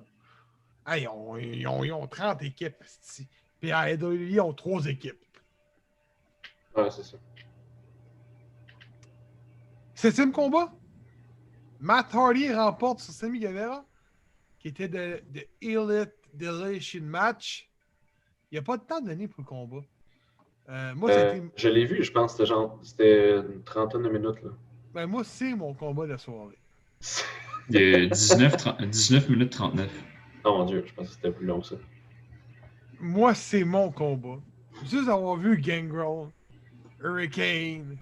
Hey, ils ont 30 équipes, ici. Puis à AEW, ils ont 3 équipes. Ouais, c'est ça. 7e combat. Matt Hardy remporte sur Sammy Guevara, qui était de Elite Deletion Match. Il n'y a pas de temps donné pour le combat. Moi, je l'ai vu, je pense que c'était une trentaine de minutes. Là. Ben, moi, c'est mon combat de la soirée. Il y a 19 minutes 39. Oh mon Dieu, je pense que c'était plus long que ça. Moi, c'est mon combat. Juste avoir vu Gangrel, Hurricane,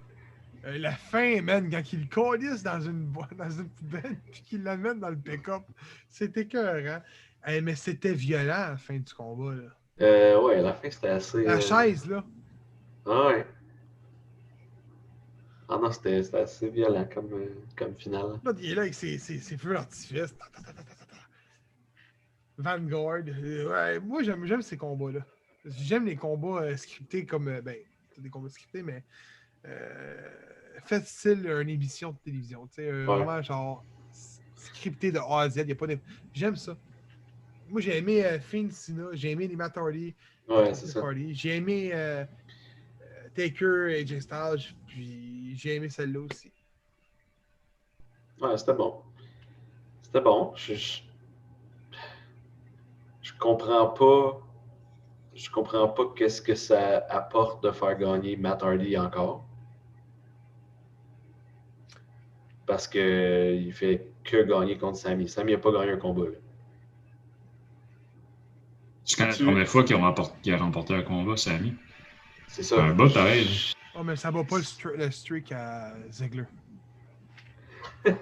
la fin, man, quand il le calisse dans une poubelle puis qu'il l'amène dans le pick-up, c'était écœurant. Mais c'était violent à la fin du combat. Là. Ouais, la fin, c'était assez... La chaise, là. Ah ouais. Ah non, c'était assez violent comme finale. Là, il est là avec ses feux d'artifice. Vanguard. Ouais, moi, j'aime ces combats-là. J'aime les combats scriptés comme... ben, c'est des combats scriptés, mais... fait style une émission de télévision. Tu sais, vraiment genre scripté de A à Z. Y a pas de... J'aime ça. Moi, j'ai aimé Finn Sina, j'ai aimé les Matt Hardy. Ouais, c'est ça. J'ai aimé Taker et AJ Styles, puis j'ai aimé celle-là aussi. Ouais, c'était bon. C'était bon. Je comprends pas. Je comprends pas qu'est-ce que ça apporte de faire gagner Matt Hardy encore. Parce que il fait que gagner contre Sammy. Sammy n'a pas gagné un combat. Là. C'est quand la première fois qu'il a remporté un combat, Sammy. C'est ça. Un bas pareil. Oh, mais ça va pas le streak à Ziggler. Ouais.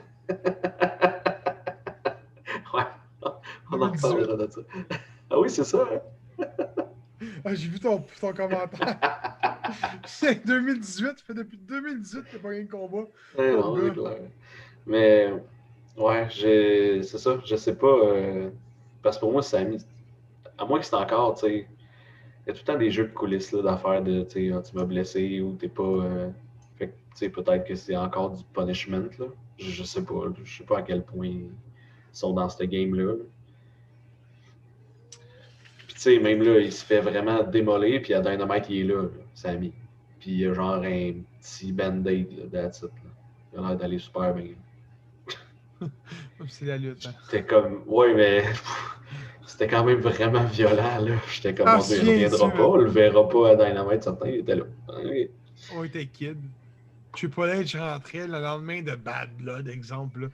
On en reparlera de ça. Ah oui, c'est ça. Hein? Ah, j'ai vu ton commentaire. C'est 2018, fait depuis 2018 qu'il n'y a pas gagné de combat. Non, c'est clair. Mais, ouais, c'est ça. Je sais pas. Parce que pour moi, Sammy, à moins que c'est encore, tu sais, il y a tout le temps des jeux de coulisses là, d'affaires de, tu sais, tu m'as blessé ou t'es pas. Fait que, tu sais, peut-être que c'est encore du punishment, là. Je sais pas. Je sais pas à quel point ils sont dans ce game-là. Là. Puis, tu sais, même là, il se fait vraiment démolir, puis à Dynamite, il est là, Sammy. Puis, il y a genre un petit band-aid, là, that's it, là. Il a l'air d'aller super bien. C'est la lutte. Hein. C'était comme. Ouais, mais. C'était quand même vraiment violent, là. J'étais comme, on ne reviendra pas, on le verra pas à Dynamite, certain, il était là. Okay. On était kid. Triple H rentrait le lendemain de Bad Blood, exemple. Là.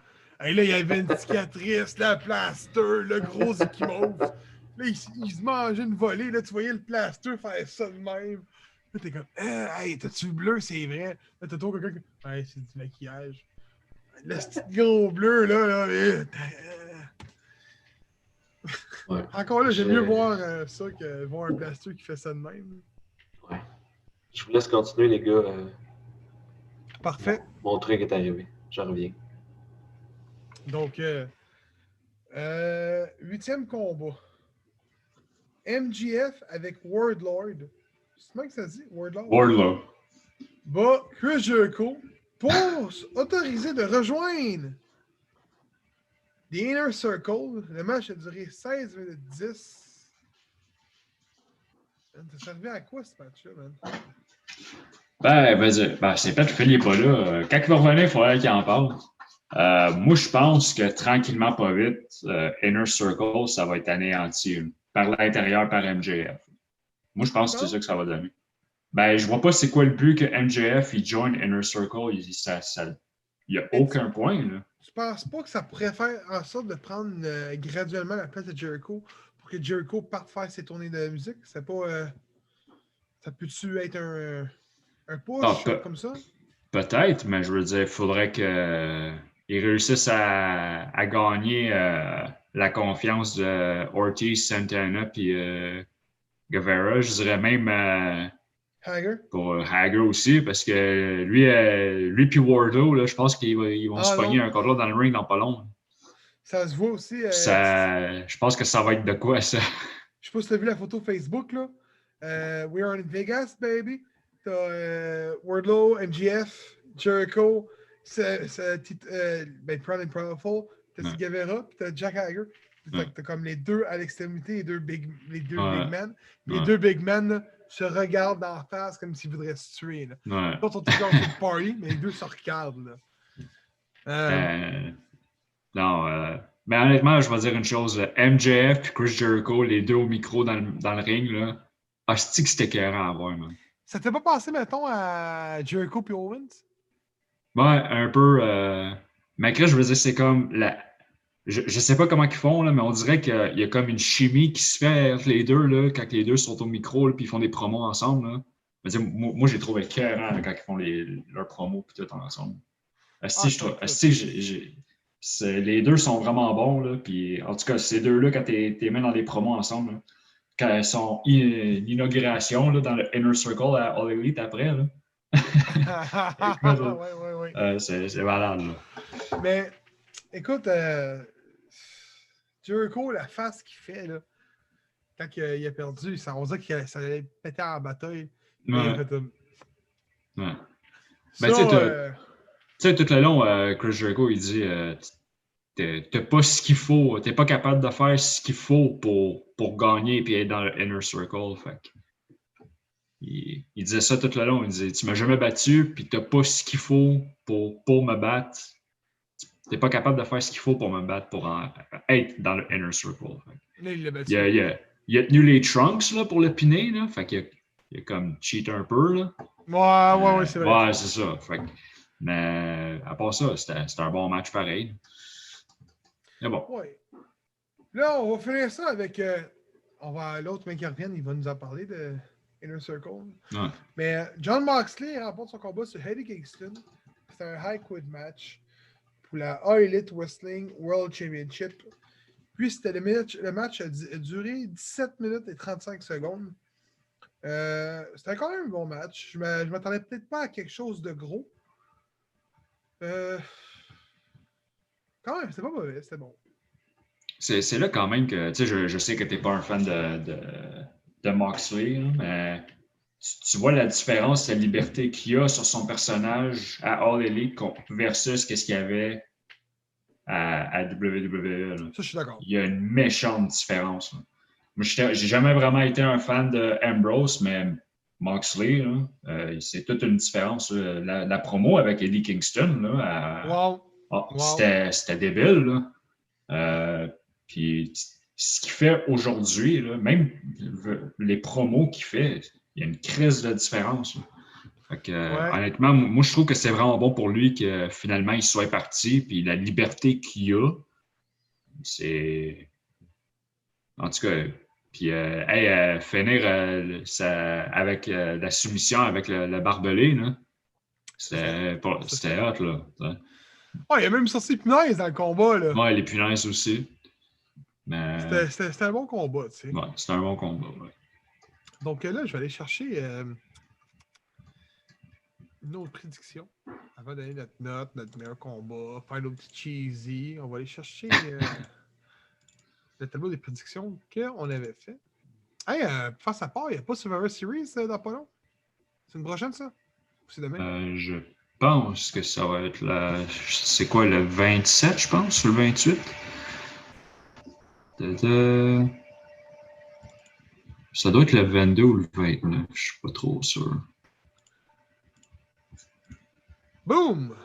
Et là, il y avait une cicatrice, la plaster, le gros équimauve. Là, il se mangeait une volée, là, tu voyais le plaster faire ça de même. Là, t'es comme, hey, t'as-tu vu bleu, c'est vrai? Là, t'as toujours quelqu'un qui. Ouais, c'est du maquillage. Le petit gros bleu, là. Ouais. Encore là, j'aime mieux voir ça que voir un plaster qui fait ça de même. Ouais. Je vous laisse continuer, les gars. Parfait. Mon truc est arrivé. Je reviens. Donc, 8e combat. MJF avec Wardlord. C'est comment que ça se dit? Wardlow. Bah, Chris Jericho pour autoriser de rejoindre The Inner Circle. Le match a duré 16 minutes 10. Ça servait à quoi ce match-là, man? Ben, c'est peut-être qu'il n'est pas là. Quand il va revenir, il faudrait qu'il en parle. Moi, je pense que tranquillement, pas vite, Inner Circle, ça va être anéanti par l'intérieur, par MJF. Moi, je pense que c'est ça que ça va donner. Ben, je vois pas c'est quoi le but que MJF il join Inner Circle. Il n'y a aucun point, là. Tu penses pas que ça pourrait faire en sorte de prendre graduellement la place de Jericho pour que Jericho parte faire ses tournées de musique? C'est pas... ça peut-tu être un push comme ça? Peut-être, mais je veux dire, il faudrait qu'ils réussissent à gagner la confiance de Ortiz, Santana et Guevara. Je dirais même Hager? Pour Hager aussi, parce que lui et Wardlow, là, je pense qu'ils vont se pogner un contre dans le ring dans pas long. Ça se voit aussi. Je pense que ça va être de quoi, ça? Je sais pas si tu as vu la photo Facebook, là. We are in Vegas, baby. T'as Wardlow, MJF, Jericho, Proud and Powerful, t'as Guevara, puis t'as Jack Hager. T'as comme les deux à l'extrémité, les deux big men. Les deux big men là, se regardent en face comme s'ils voudraient se tuer. Là. Ouais. Ils sont toujours en party, mais les deux se regardent. Là. Non, mais honnêtement, je vais dire une chose. MJF et Chris Jericho, les deux au micro dans le ring, là. Ah, c'est que c'était écœurant à voir, man. Ça t'est pas passé, mettons, à Jericho et Owens? Ouais, un peu. Mais Chris, je veux dire, c'est comme je sais pas comment ils font, là, mais on dirait qu'il y a comme une chimie qui se fait entre les deux, là, quand les deux sont au micro, là, puis ils font des promos ensemble. Là. Je veux dire, moi j'ai trouvé écœurant là, quand ils font leurs promos puis tout ensemble. Ah, Asti, je ça, trouve, tout. asti, les deux sont vraiment bons. Là, puis, en tout cas, ces deux-là, quand t'es mis dans des promos ensemble, là, quand elles sont l'inauguration là, dans le Inner Circle à All Elite après, là, écoute, là, Ouais. c'est malade. Là. Mais, écoute, Jericho, la face qu'il fait, là, quand il a perdu, on dirait que ça allait péter en bataille. Mais il a Ouais, fait ouais. ça, Ben, tu sais, tout le long, Chris Jericho, il dit t'as pas ce qu'il faut, t'es pas capable de faire ce qu'il faut pour gagner et être dans le Inner Circle. Fait que, il disait ça tout le long. Il disait tu m'as jamais battu, puis t'as pas ce qu'il faut pour me battre. T'es pas capable de faire ce qu'il faut pour me battre, être dans le Inner Circle. là, il l'a Il a, battu. il a- il a tenu les Trunks là, pour le piner. Là, fait il a comme cheat un peu. Là. Ouais, c'est vrai. Ouais, c'est ça. Mais à part ça, c'était un bon match pareil. Mais bon. Ouais. Là, on va finir ça avec. L'autre mec qui revient, il va nous en parler de Inner Circle. Ouais. Mais John Moxley remporte son combat sur Eddie Kingston. C'est un high quid match pour la All Elite Wrestling World Championship. Puis c'était le match a duré 17 minutes et 35 secondes. C'était quand même un bon match. Je m'attendais peut-être pas à quelque chose de gros. Quand même, c'était pas mauvais, c'était bon. C'est là quand même que, tu sais, je sais que tu n'es pas un fan de Moxley, là, mais tu vois la différence, la liberté qu'il a sur son personnage à All Elite versus qu'est-ce qu'il y avait à WWE. Là. Ça, je suis d'accord. Il y a une méchante différence. Là. Moi, j'ai jamais vraiment été un fan de Ambrose, mais Moxley, c'est toute une différence. La promo avec Eddie Kingston, là, Wow. c'était débile. Là. Puis ce qu'il fait aujourd'hui, là, même les promos qu'il fait, il y a une crise de différence. Fait que, Ouais. honnêtement, moi, je trouve que c'est vraiment bon pour lui que finalement il soit parti. Puis la liberté qu'il a, c'est. En tout cas, puis finir avec la soumission avec le barbelé, là, c'était hot, là. Ouais, il a même sorti punaise dans le combat, là. Ouais, les punaises aussi. Mais C'était un bon combat, tu sais. ouais, c'était un bon combat. Ouais. Donc là, je vais aller chercher une autre prédiction. Avant de donner notre note, notre meilleur combat, faire nos petits cheesy. On va aller chercher le tableau des prédictions qu'on avait fait. Hey, face à part, il n'y a pas Survivor Series dans pas long. C'est une prochaine, ça? Ou c'est demain? Je pense que ça va être c'est quoi, le 27, je pense, ou le 28? Ça doit être le 22 ou le 29, je suis pas trop sûr. Boom!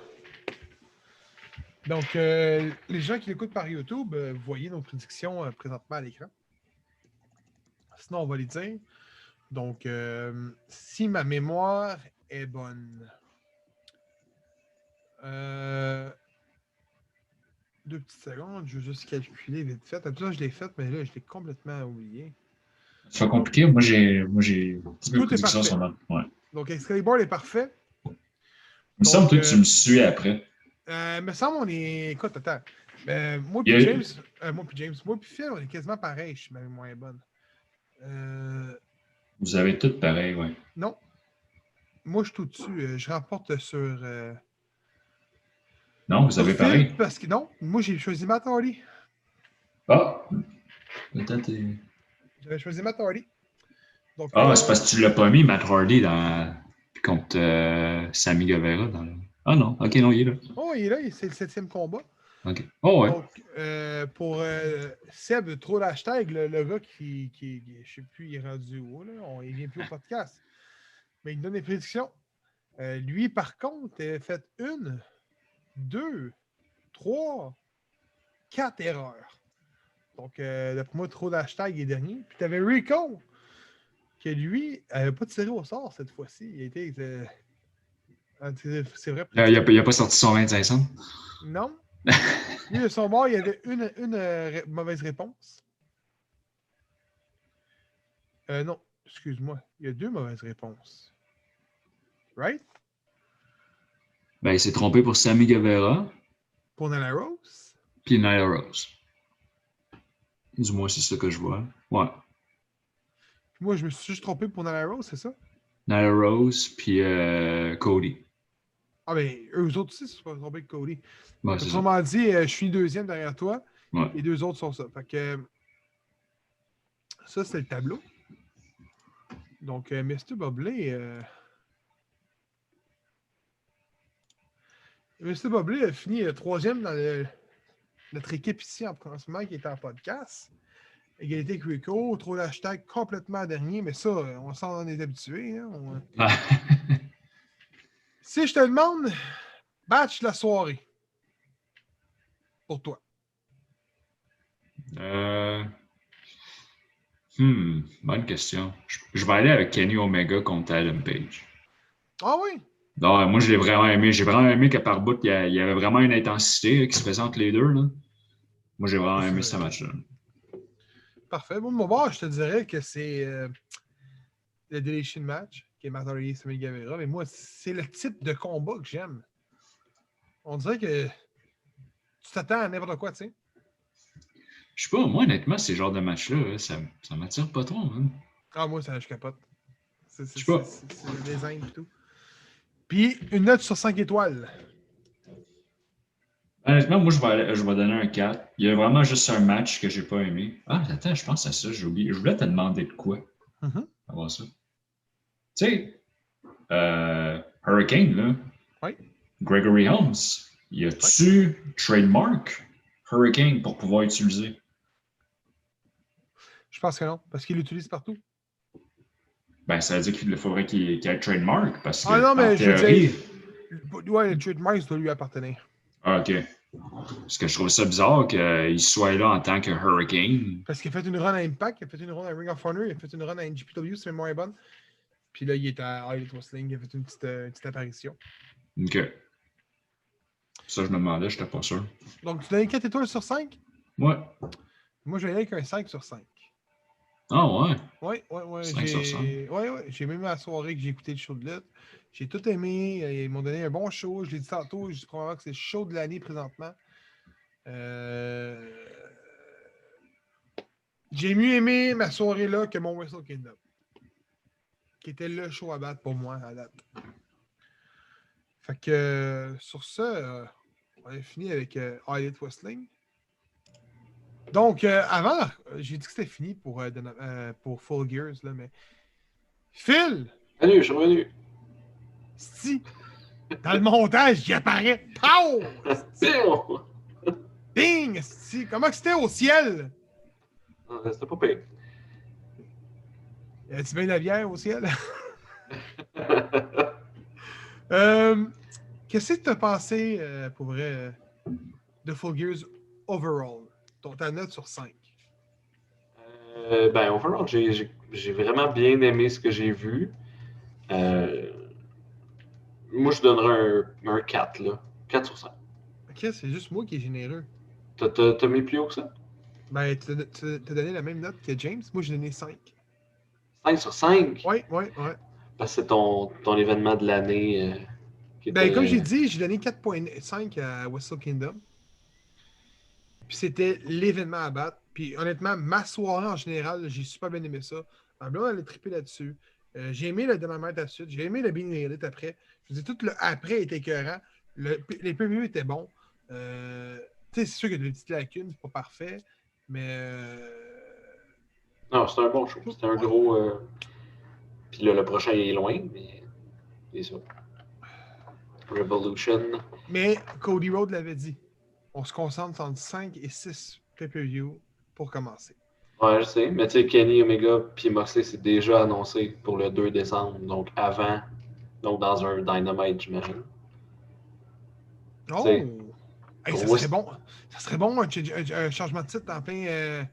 Donc, les gens qui l'écoutent par YouTube, vous voyez nos prédictions présentement à l'écran. Sinon, on va les dire. Donc, si ma mémoire est bonne. 2 petites secondes, je veux juste calculer vite fait. Habituellement, je l'ai fait, mais là, je l'ai complètement oublié. C'est pas compliqué. Moi, j'ai Tout est parfait. Ouais. Donc, Excalibur est parfait. Il me semble que tu me suis après. Me semble on est. Écoute, attends. Moi Il y puis a- James. Moi puis Phil, on est quasiment pareil, je suis même moins bonne. Vous avez tout pareil, ouais. Non. Moi, je suis tout dessus. Je remporte sur. Non, vous Sur avez Phil, pareil. parce que non, moi j'ai choisi Matt Hardy. Ah! Peut-être. J'avais choisi Matt Hardy. Donc, Ah, c'est parce que tu l'as pas mis, Matt Hardy, contre Sammy Guevara. Ah non, ok, non, il est là. oh, il est là, c'est le 7e combat. Ok. Oh, ouais. Donc, pour Seb, trop l'hashtag, le gars qui je sais plus, il est rendu où, là? Il vient plus au podcast. Mais il donne des prédictions. Lui, par contre, il a fait 1, 2, 3, 4 erreurs. Donc, d'après moi, trop d'hashtags les derniers. Puis, tu avais Rico, qui lui, n'avait pas tiré au sort cette fois-ci. Il était. C'est vrai. Il a pas sorti son 25 cents. Non. Lui, de son bord, il y avait une mauvaise réponse. Non, excuse-moi. Il y a 2 mauvaises réponses. Right? Ben, il s'est trompé pour Sammy Guevara Pour Nyla Rose? puis Nyla Rose. Du moins, c'est ça que je vois. Ouais. Moi, je me suis juste trompé pour Nyla Rose, c'est ça? Nyla Rose puis Cody. Ah, ben, eux autres aussi, se sont trompés avec Cody. Ouais, c'est ça. Autrement dit, je suis 2e derrière toi. Ouais. Les 2 autres sont ça. Fait que ça, c'est le tableau. Donc, Mr. Bobley. Mr. Bobley a fini 3e dans notre équipe ici en ce moment qui est en podcast. Égalité avec Rico, trop d'hashtags complètement dernier, mais ça, on s'en est habitué. Hein, Si je te demande, match de la soirée pour toi. Bonne question. Je vais aller avec Kenny Omega contre Adam Page. Ah oui? Non, moi, je l'ai vraiment aimé. J'ai vraiment aimé qu'à part bout, il y avait vraiment une intensité là, qui se présente les deux. Là. Moi, j'ai vraiment aimé ce match-là. Parfait. Bon, mon bord, je te dirais que c'est le Deletion Match, qui est Matt Hardy et Sammy Guevara. Mais moi, c'est le type de combat que j'aime. On dirait que tu t'attends à n'importe quoi, tu sais. Je sais pas, moi, honnêtement, ces genres de matchs-là, ça m'attire pas trop. Hein. Ah, moi, ça, je capote. C'est pas. le design et tout. Puis, une note sur 5 étoiles. Honnêtement, moi, je vais donner un 4. Il y a vraiment juste un match que j'ai pas aimé. Ah, attends, je pense à ça, j'ai oublié. Je voulais te demander de quoi. Avant ça. Tu sais, Hurricane, là. Oui. Gregory Holmes, y a-tu trademark Hurricane pour pouvoir utiliser? Je pense que non, parce qu'il l'utilise partout. Ben, ça veut dire qu'il faudrait qu'il y ait un trademark, parce que, non, mais théorie... je veux dire, ouais, le trademark doit lui appartenir. Ah, OK. Parce que je trouve ça bizarre qu'il soit là en tant que Hurricane. Parce qu'il a fait une run à Impact, il a fait une run à Ring of Honor, il a fait une run à NGPW, c'est mémoire est bonne. Puis là, il est à Elite Wrestling, il a fait une petite apparition. OK. Ça, je me demandais, je n'étais pas sûr. Donc, tu donnes 4 étoiles sur 5? Ouais. Moi, je vais aller avec un 5 sur 5. Ah, ouais. Ouais. 5 sur 5. Ouais. J'ai même la soirée que j'ai écouté le show de lutte. J'ai tout aimé. Ils m'ont donné un bon show. Je l'ai dit tantôt. Je dis probablement que c'est le show de l'année présentement. J'ai mieux aimé ma soirée là que mon Wrestle Kingdom. Qui était le show à battre pour moi à date. Fait que sur ça, on a fini avec Elite Wrestling. Donc, avant, j'ai dit que c'était fini pour Full Gears, là, mais. Phil! Salut, je suis revenu. Si! Dans le montage, il apparaît. Pow! Ding! Si! Comment que c'était au ciel? C'était pas pire. Y a-tu bien de la bière au ciel? Qu'est-ce que tu as pensé, pour vrai, de Full Gears overall? Ta note sur 5. Ben, overall, j'ai vraiment bien aimé ce que j'ai vu. Moi, je donnerais un 4, là. 4 sur 5. Ok, c'est juste moi qui est généreux. T'as mis plus haut que ça? Ben, tu as donné la même note que James. Moi, j'ai donné 5. 5 sur 5? Ouais. Parce que c'est ton événement de l'année. Ben, comme j'ai dit, j'ai donné 4.5 à Wrestle Kingdom. Puis c'était l'événement à battre. Puis honnêtement, ma soirée en général, j'ai super bien aimé ça. Ma blonde, elle a trippé là-dessus. J'ai aimé le Dynamite là-dessus. J'ai aimé le Being Elite après. Je veux dire, tout le après était écœurant. Les PVE étaient bons. Tu sais, c'est sûr qu'il y a des petites lacunes, c'est pas parfait. Mais. Non, c'était un bon show. C'était un gros. Puis là, le prochain il est loin, mais. C'est ça. Revolution. Mais Cody Rhodes l'avait dit. On se concentre entre 5 et 6 pay-per-view pour commencer. Ouais, je sais. Mais tu sais, Kenny Omega puis Moxley, c'est déjà annoncé pour le 2 décembre. Donc avant. Donc dans un Dynamite, j'imagine. Oh! T'sais. Hey, ça Pour moi, serait bon. Ça serait bon un changement de titre en plein.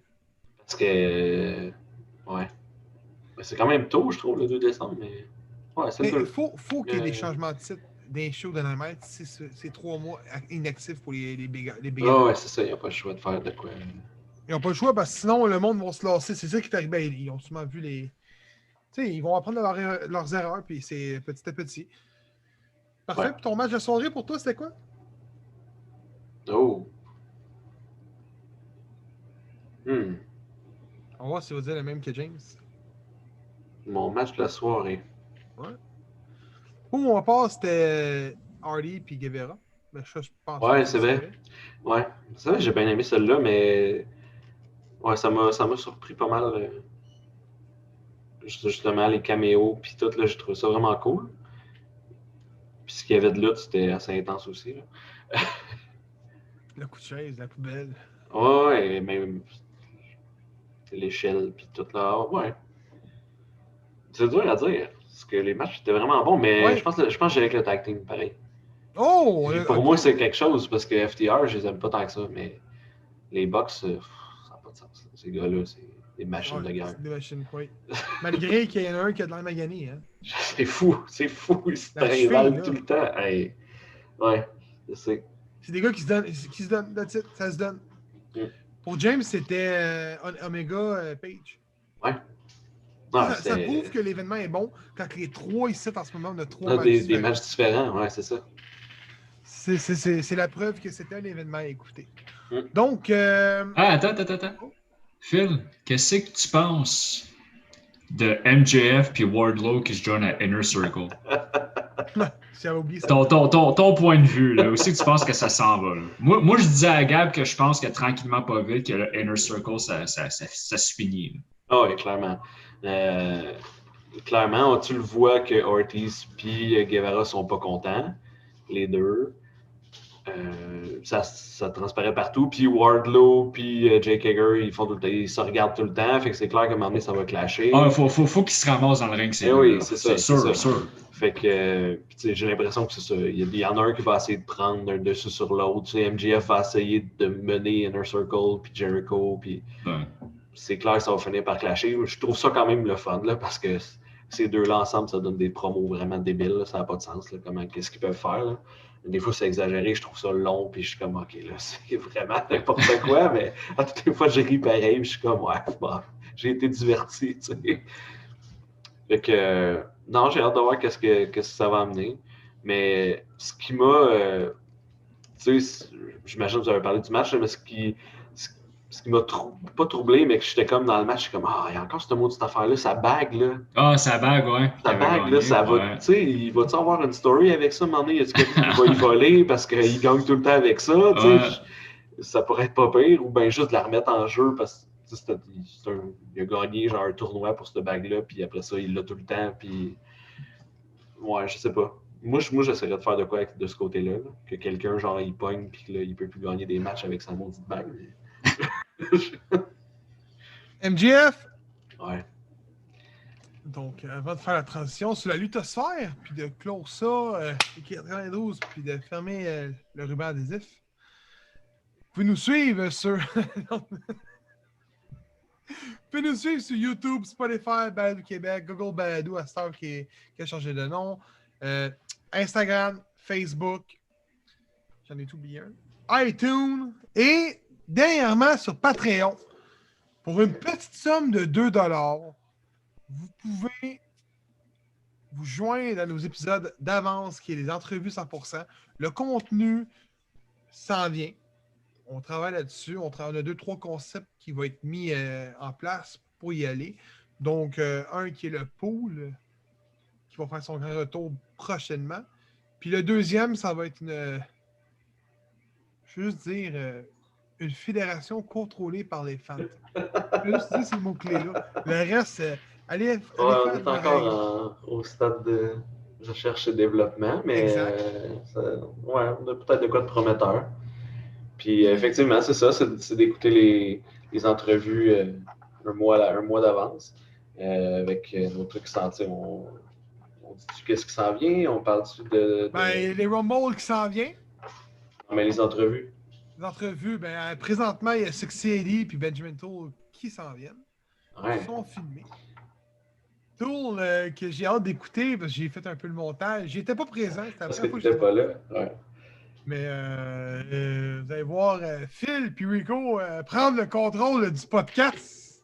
parce que. Ouais. Mais c'est quand même tôt, je trouve, le 2 décembre, mais. Ouais, c'est le Mais 2. faut qu'il y ait des changements de titre d'un show de Dynamite. C'est 3 mois inactifs pour les big Ah events. ouais, c'est ça, il n'y a pas le choix de faire de quoi. Ils n'ont pas le choix parce que sinon le monde va se lasser. C'est ça qui est arrivé. Ben, ils ont sûrement vu les. Tu sais, ils vont apprendre leurs erreurs, puis c'est petit à petit. Parfait. Ouais. Puis ton match de soirée pour toi, c'était quoi? Oh. Hmm. On va voir si vous dire le même que James. Mon match de la soirée. Ouais. Pour mon part, c'était Hardy puis Guevara. Ben, je pense Ouais, que c'est tu vrai. savais. Ouais. C'est vrai, j'ai bien aimé celle-là, mais. Ouais, ça m'a surpris pas mal. Justement, les caméos, puis tout, là, j'ai trouvé ça vraiment cool. Puis ce qu'il y avait de lutte, c'était assez intense aussi, là. Le coup de chaise, la poubelle. Ouais, et même l'échelle, puis tout là. Ouais. C'est dur à dire. Parce que les matchs étaient vraiment bons, mais Ouais. je pense que j'ai avec le tag team, pareil. Oh! Puis pour Ok. moi, c'est quelque chose, parce que FTR, je les aime pas tant que ça, mais les Bucks, ça n'a pas de sens. Ces gars-là, c'est des machines Ouais, de guerre. c'est des machines, oui. Malgré qu'il y en a un qui a de l'air magané, hein. C'est fou, ils se La cheville, trinvalent là. tout le temps. Hey. Ouais, je sais. C'est des gars qui se donnent, that's it, ça se donne. Mm. Pour James, c'était Omega Page. Ouais. Non, Ça prouve c'est que l'événement est bon quand les trois ici, en ce moment, on a trois on a matchs des différents. matchs différents, ouais, c'est ça. C'est la preuve que c'était un événement à écouter. Mm. Donc, Ah, attends. Phil, qu'est-ce que tu penses de MJF puis Wardlow qui se joignent à Inner Circle? j'avais oublié ça. Ton point de vue, là, aussi que tu penses que ça s'en va. Là. Moi, je disais à Gab que je pense que tranquillement, pas vite, que le Inner Circle, ça se finit. Ah oui, clairement. Clairement, tu le vois que Ortiz et Guevara sont pas contents, les deux. Ça transparaît partout. Puis Wardlow puis Jake Hager, ils se regardent tout le temps. Fait que c'est clair qu'à un moment donné, ça va clasher. Ah, faut qu'ils se ramassent dans le ring, c'est oui, là. c'est ça. sûr. Fait que j'ai l'impression que c'est ça. Il y en a un qui va essayer de prendre un dessus sur l'autre. MJF va essayer de mener Inner Circle, puis Jericho, puis Ouais. c'est clair que ça va finir par clasher. Je trouve ça quand même le fun, là, parce que ces deux-là ensemble, ça donne des promos vraiment débiles. Là. Ça n'a pas de sens. Là, qu'est-ce qu'ils peuvent faire? Là. Des fois, c'est exagéré. Je trouve ça long. Puis je suis comme, OK, là, c'est vraiment n'importe quoi. Mais à toutes les fois, j'ai ri pareil. Puis je suis comme, ouais, bon, j'ai été diverti. Tu sais. Fait que, non, j'ai hâte de voir qu'est-ce que ça va amener. Mais ce qui m'a. Tu sais, j'imagine que vous avez parlé du match, là, mais ce qui m'a pas troublé, mais que j'étais comme dans le match, je suis comme, ah, il y a encore ce mot de cette affaire-là, sa bague, là. Ah, sa bague, ouais. Sa bague, là, ça va. Tu sais, il va-tu avoir une story avec ça, à un moment donné? Y a-tu quelqu'un qui va y voler parce qu'il gagne tout le temps avec ça? Tu sais, ça pourrait être pas pire, ou bien juste de la remettre en jeu parce que il a gagné genre un tournoi pour cette bague-là, puis après ça, il l'a tout le temps, puis. Ouais, je sais pas. Moi j'essaierais de faire de quoi de ce côté-là, là. Que quelqu'un, genre, il pogne, puis qu'il il peut plus gagner des matchs avec sa maudite bague. MJF, Ouais. donc avant de faire la transition sur la luthosphère, puis de clore ça, 92, puis de fermer le ruban adhésif, vous pouvez nous suivre sur. Vous pouvez nous suivre sur YouTube, Spotify, Balado Québec, Google Balado, à Star qui a changé de nom, Instagram, Facebook, j'en ai tout oublié un, iTunes, et dernièrement sur Patreon. Pour une petite somme de 2$, vous pouvez vous joindre à nos épisodes d'avance, qui est les entrevues 100%. Le contenu s'en vient. On travaille là-dessus. On a 2-3 concepts qui vont être mis en place pour y aller. Donc, un qui est le pool, qui va faire son grand retour prochainement. Puis le deuxième, ça va être je veux juste dire, une fédération contrôlée par les fans. Je veux juste dire ces mots-clés-là. Le reste, allez On faire est encore au stade de recherche et développement, mais exact. on a peut-être de quoi de prometteur. Puis effectivement, c'est ça, c'est d'écouter les entrevues un mois d'avance avec nos trucs sentis. On dit qu'est-ce qui s'en vient? On parle-tu de... Ben, les Rumble qui s'en vient. Mais les entrevues. entrevues, présentement, il y a Succedy puis Benjamin Tool qui s'en viennent. Ouais. Ils sont filmés. Tool, que j'ai hâte d'écouter parce que j'ai fait un peu le montage. J'étais pas présent. C'était la Parce que première fois t'étais que j'étais pas là. Ouais. Mais vous allez voir Phil puis Rico prendre le contrôle du podcast.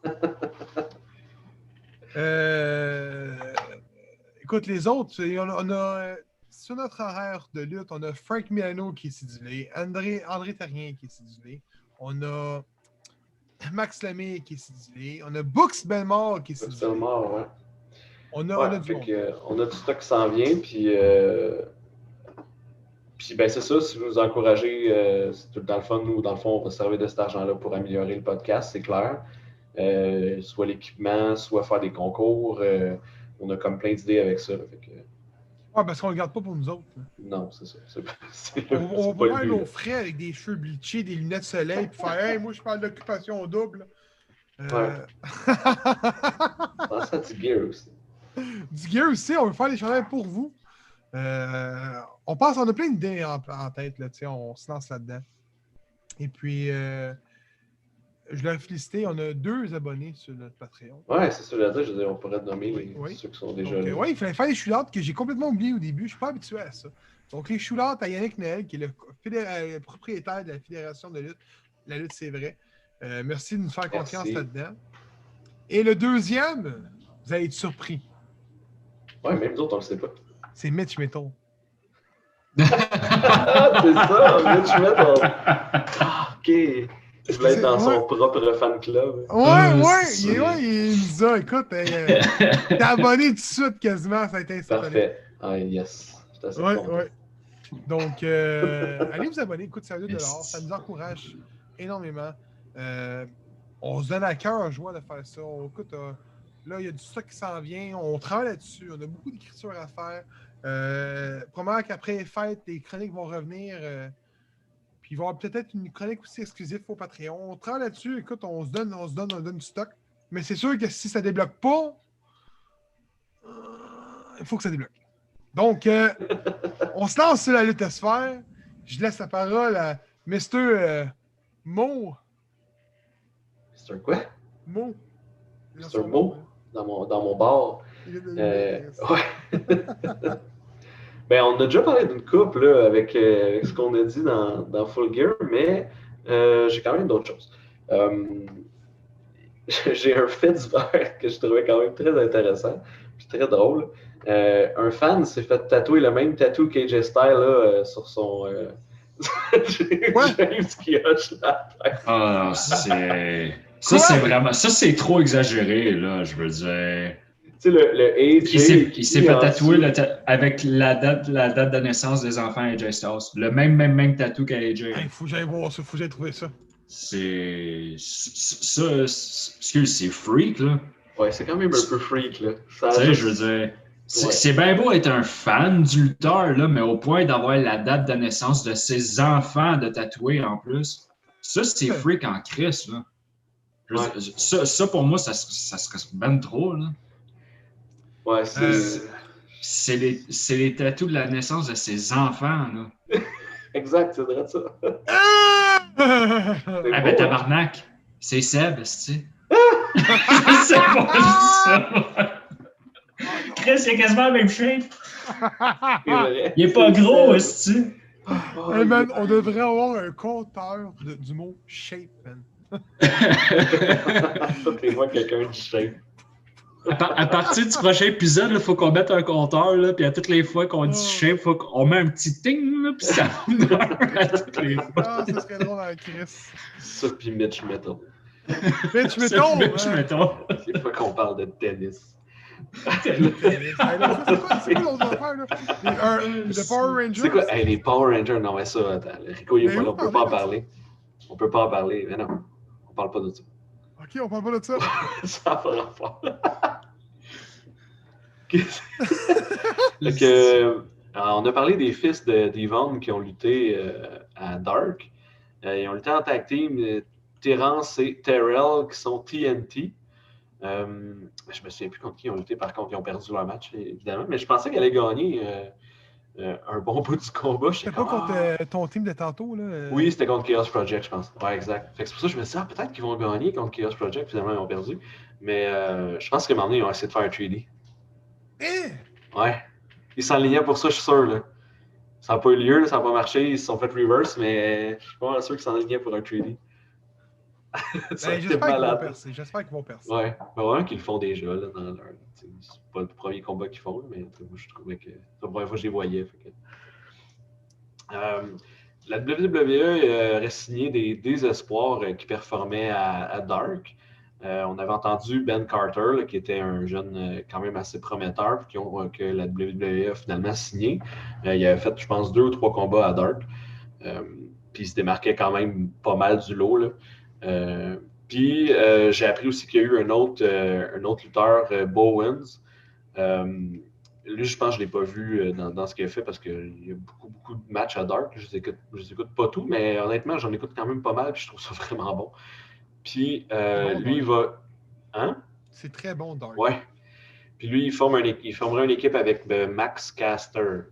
Écoute, les autres, on a sur notre horaire de lutte, on a Frank Milano qui est sidulé, André Terrien qui est sidulé, on a Max Lemay qui est sidulé, on a Books Belmore qui est sidulé. Absolument, ouais. On Ouais, a du monde. on a du stock qui s'en vient, puis ben c'est ça, si vous nous encouragez, c'est tout dans le fun, nous, dans le fond, on va se servir de cet argent-là pour améliorer le podcast, c'est clair. Soit l'équipement, soit faire des concours. On a comme plein d'idées avec ça. Fait que... Ouais, parce qu'on ne le garde pas pour nous autres. Là. Non, c'est ça. On va faire nos frais avec des cheveux bleachés, des lunettes soleil, puis faire Hey, moi je parle d'occupation double. Ouais. Ça du gear aussi. Du gear aussi, on veut faire des chandails pour vous. On a plein d'idées en tête, là, on se lance là-dedans. Et puis, je leur ai félicité, on a 2 abonnés sur notre Patreon. Ouais, c'est ça, je veux dire, on pourrait nommer ceux qui sont déjà là. Oui, il fallait faire les shootouts que j'ai complètement oublié au début, je ne suis pas habitué à ça. Donc, les shootouts à Yannick Noël, qui est le propriétaire de la Fédération de lutte. La lutte, c'est vrai. Merci de nous faire confiance là-dedans. Et le deuxième, vous allez être surpris. Ouais, même nous autres, on le sait pas. C'est Mitch Metal. C'est ça, Mitch Metal. OK. Il voulait être dans son propre fan club. Ouais, il nous a, écoute, t'es abonné tout de suite quasiment, ça a été instantané. Parfait. Ah, yes. Ouais. Donc, allez vous abonner, écoute, c'est à $2, ça nous encourage énormément. On se donne à cœur joie de faire ça. Écoute, là, il y a du stock qui s'en vient, on travaille là-dessus, on a beaucoup d'écriture à faire. Probablement qu'après les fêtes, les chroniques vont revenir. Puis il va y avoir peut-être une chronique aussi exclusive au Patreon. On travaille là-dessus. Écoute, on donne du stock. Mais c'est sûr que si ça ne débloque pas, il faut que ça débloque. Donc, on se lance sur la lutte à sphère. Je laisse la parole à Mr. Mo. Mr. quoi? Mo. Mr. Mo? Dans mon bar. Ouais. Ben, on a déjà parlé d'une coupe là, avec ce qu'on a dit dans Full Gear, mais j'ai quand même d'autres choses. J'ai un fait divers que je trouvais quand même très intéressant puis très drôle. Un fan s'est fait tatouer le même tatou qu'AJ Styles là, sur son James qui hoche la tête. Ah, c'est... Ça, c'est vraiment... Ça, c'est trop exagéré, là, je veux dire... Tu sais, le AJ... Il s'est fait tatouer avec la date de naissance des enfants AJ Styles. Le même tatou qu'AJ. Il faut que j'aille voir ça, faut que j'aille trouver ça. C'est... Ça, excuse, c'est freak, là. Ouais, c'est quand même un peu freak, là. Tu sais, je veux dire... C'est bien beau être un fan du lutteur, là, mais au point d'avoir la date de naissance de ses enfants de tatouer en plus. Ça, c'est freak en Christ, là. Ça, pour moi, ça serait ben trop, là. Ouais, c'est les tatous de la naissance de ses enfants, là. Exact, c'est vrai ça. Ah ben, tabarnak! C'est Seb, c'est-tu? C'est pas ça! Chris, il a quasiment la même shape! Il est pas gros, est-ce-tu? Hey man, on devrait avoir un compteur du mot shape, man. Ça, t'es moi quelqu'un de shape. À partir du prochain épisode, il faut qu'on mette un compteur, là, puis à toutes les fois qu'on dit shape, il faut qu'on met un petit ting, là, puis ça meurt à toutes les fois. Ah, ça serait drôle avec Chris. Ça, puis Mitch Metal. Mitch Metal! Mitch Metal. C'est pas qu'on parle de tennis. C'est quoi l'autre affaire, là? Les Power Rangers? C'est quoi? Hey, les Power Rangers, non, mais ça, attends. Rico, il est pas là, on peut pas en parler. On peut pas en parler, mais non. On parle pas de ça. Ok, on parle pas de ça. Ça fera rapport. On a parlé des fils d'Yvonne qui ont lutté à Dark. Ils ont lutté en tag team. Terrence et Terrell qui sont TNT. Je me souviens plus contre qui ils ont lutté. Par contre, ils ont perdu leur match, évidemment. Mais je pensais qu'elle allait gagner un bon bout du combat. C'était pas contre ton team de tantôt, là? Oui, c'était contre Chaos Project, je pense. Ouais, exact. Fait que c'est pour ça que je me disais, peut-être qu'ils vont gagner contre Chaos Project, finalement, ils ont perdu. Mais je pense qu'à un moment donné, ils ont essayé de faire un 3D. Eh! Ouais. Ils s'enlignaient pour ça, je suis sûr, là. Ça n'a pas eu lieu, ça n'a pas marché, ils se sont fait reverse, mais je suis pas sûr qu'ils s'enlignaient pour un 3D. Ça a été J'espère qu'ils vont malade. percer. J'espère qu'ils vont percer. Ouais. Ben, vraiment qu'ils le font déjà, là, dans leur. C'est pas le premier combat qu'ils font, mais moi, je trouvais que c'est la première fois que je les voyais. Fait que... la WWE aurait signé des espoirs qui performaient à Dark. On avait entendu Ben Carter, là, qui était un jeune quand même assez prometteur, que la WWE a finalement signé. Il avait fait, je pense, 2 ou 3 combats à Dark. Puis il se démarquait quand même pas mal du lot. Là. Puis j'ai appris aussi qu'il y a eu un autre lutteur, Bowens. Lui, je pense que je ne l'ai pas vu dans ce qu'il a fait parce qu'il y a beaucoup de matchs à Dark. Je les écoute pas tout, mais honnêtement, j'en écoute quand même pas mal et je trouve ça vraiment bon. Puis lui, il va. Hein? C'est très bon, Dark. Ouais. Puis lui, il formerait une équipe avec Max Caster.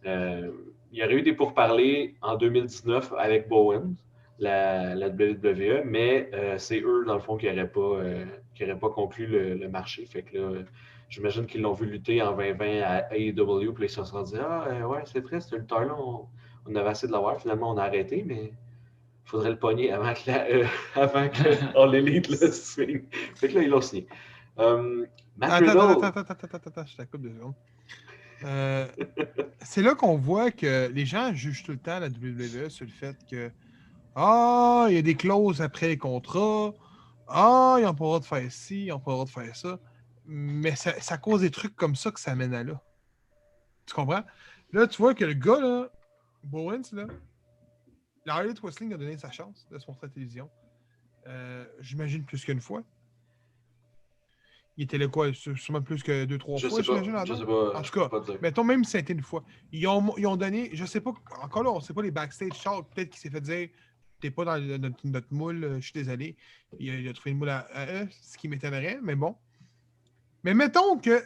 Il y aurait eu des pourparlers en 2019 avec Bowens, la WWE, mais c'est eux, dans le fond, qui n'auraient pas conclu le marché. Fait que là, j'imagine qu'ils l'ont vu lutter en 2020 à AEW, puis ils se sont dit ouais, c'est vrai, ce lutteur-là, on avait assez de l'avoir. Finalement, on a arrêté, mais il faudrait le pogner avant que All Elite le swing. Fait que là, ils l'ont signé. Matt Riddle. Attends, je t'accoupe 2 secondes. C'est là qu'on voit que les gens jugent tout le temps la WWE sur le fait que il y a des clauses après les contrats, ils n'ont pas le droit de faire ci, ils n'ont pas le droit de faire ça. Mais ça cause des trucs comme ça que ça mène à là. Tu comprends? Là, tu vois que le gars, là, Bowens, là, la Harley Wrestling a donné sa chance de se montrer à la télévision. J'imagine plus qu'une fois. Il était là quoi? Sûrement plus que 2-3 fois, j'imagine. Je sais pas. En tout cas, mettons même si c'était une fois. Ils ont donné, je sais pas, encore là, on sait pas les backstage talk. Peut-être qu'il s'est fait dire t'es pas dans notre moule, je suis désolé. Il a trouvé une moule à eux, ce qui m'étonnerait, mais bon. Mais mettons que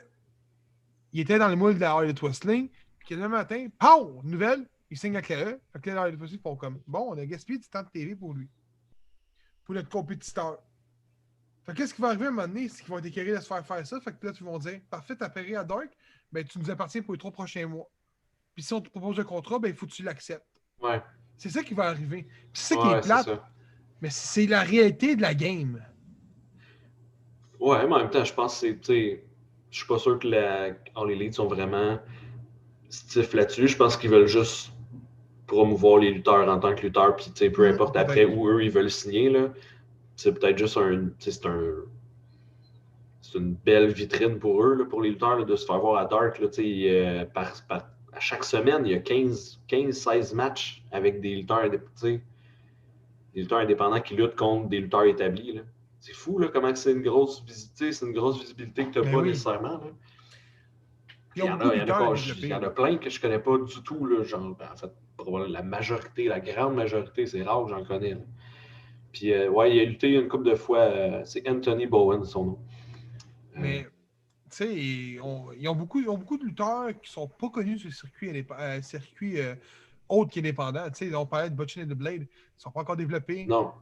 il était dans le moule de la Harley Wrestling, puis que le matin, pow! Nouvelle, il signe avec la E. Fait que là, la Harley Wrestling font comme bon, on a gaspillé du temps de TV pour lui. Pour notre compétiteur. Fait qu'est-ce qui va arriver à un moment donné, c'est qu'ils vont être écœurés de se faire ça. Fait que là, tu vas dire parfait, t'as payé à Dark, ben tu nous appartiens pour les 3 prochains mois. Puis si on te propose un contrat, ben il faut que tu l'acceptes. Ouais. C'est ça qui va arriver. Puis c'est ça qui est plate. Ça. Mais c'est la réalité de la game. Ouais, mais en même temps, je pense que c'est. Je suis pas sûr que All Elite sont vraiment stiff là-dessus. Je pense qu'ils veulent juste promouvoir les lutteurs en tant que lutteurs, puis peu importe après où eux ils veulent signer, là, c'est peut-être juste c'est une belle vitrine pour eux, là, pour les lutteurs, là, de se faire voir à Dark. Là, à chaque semaine, il y a 15-16 matchs avec des lutteurs indépendants qui luttent contre des lutteurs établis. Là. C'est fou là, comment c'est une grosse visibilité que tu n'as pas nécessairement. Là. Il y en a plein que je connais pas du tout. Là, genre, en fait, la grande majorité, c'est rare que j'en connais. Là. Puis, ouais, il a lutté une couple de fois. C'est Anthony Bowen, son nom. Mais, tu sais, ils ont beaucoup de lutteurs qui sont pas connus sur le circuit autre qu'indépendant. Tu sais, on parlait de Butch and the Blade. Ils sont pas encore développés. Non.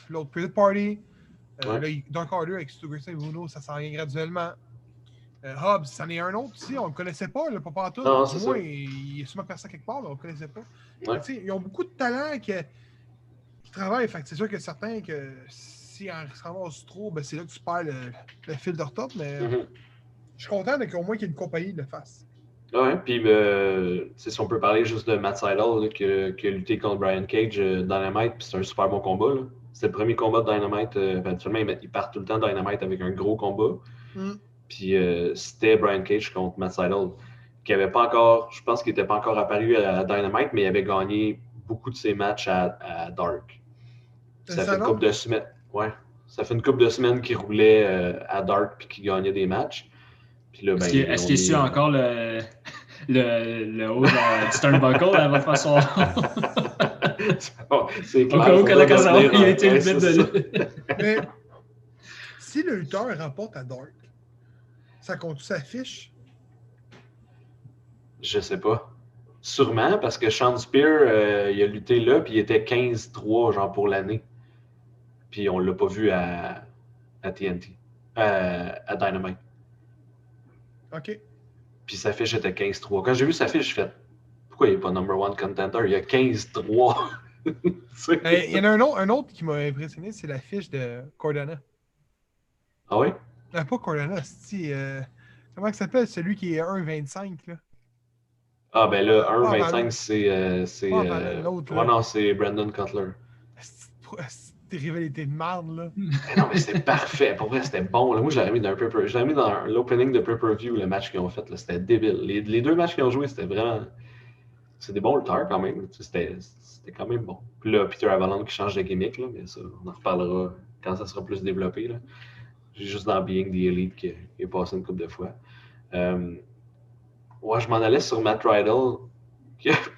L'autre Private Party. Là, Dark Order avec Stu Grayson et Bruno, ça s'en vient graduellement. Hobbs, c'en est un autre aussi, on le connaissait pas, le pas tout. Non, du moins, il est sûrement percé quelque part, mais on le connaissait pas. Ouais. Ils ont beaucoup de talents qui travaillent. Fait que c'est sûr que certains que si on se ramasse trop, ben c'est là que tu perds le fil de retard, mais je suis content qu'au moins qu'il y ait une compagnie de le fasse. Ouais, puis si on peut parler juste de Matt Sydal qui a lutté contre Brian Cage Dynamite, puis c'est un super bon combat. Là. C'était le premier combat de Dynamite. Habituellement, ils partent tout le temps Dynamite avec un gros combat. Puis c'était Brian Cage contre Matt Sydal, qui avait pas encore, je pense qu'il n'était pas encore apparu à Dynamite, mais il avait gagné beaucoup de ses matchs à Dark. Ça fait une couple de semaines. Ouais. Ça fait une couple de semaines qu'il roulait à Dark puis qu'il gagnait des matchs. Puis là, est-ce qu'il suit encore le haut du turnbuckle à votre façon? C'est clair. Au cas où que il a été le bête de lui. Mais si le 8h rapporte à Dark, ça compte sa fiche? Je sais pas. Sûrement, parce que Sean Spear, il a lutté là, puis il était 15-3, genre, pour l'année. Puis on l'a pas vu à TNT. À Dynamite. OK. Puis sa fiche était 15-3. Quand j'ai vu sa fiche, j'ai fait pourquoi il n'est pas number one contender? Il y a 15-3. Tu sais? Il y en a un autre qui m'a impressionné, c'est la fiche de Cordona. Ah oui? Pas Cordona, c'est comment il s'appelle celui qui est 1,25 là? Ah ben là, Pas Avalon. 1,25, c'est. Pas Avalon, l'autre, là. Ouais, non, c'est Brandon Cutler. C'était rivalité de marde, là. Mais non, mais c'était parfait. Pour vrai, c'était bon. Là, moi, je l'avais mis dans je l'avais mis dans l'opening de pay-per-view, le match qu'ils ont fait. C'était débile. Les deux matchs qu'ils ont joués, c'était vraiment. C'est des bons lutteurs quand même. C'était quand même bon. Puis là, Peter Avalon qui change de gimmick, là, mais ça, on en reparlera quand ça sera plus développé. Là. J'ai juste dans Being the Elite qui est passé une couple de fois. Ouais, je m'en allais sur Matt Riddle.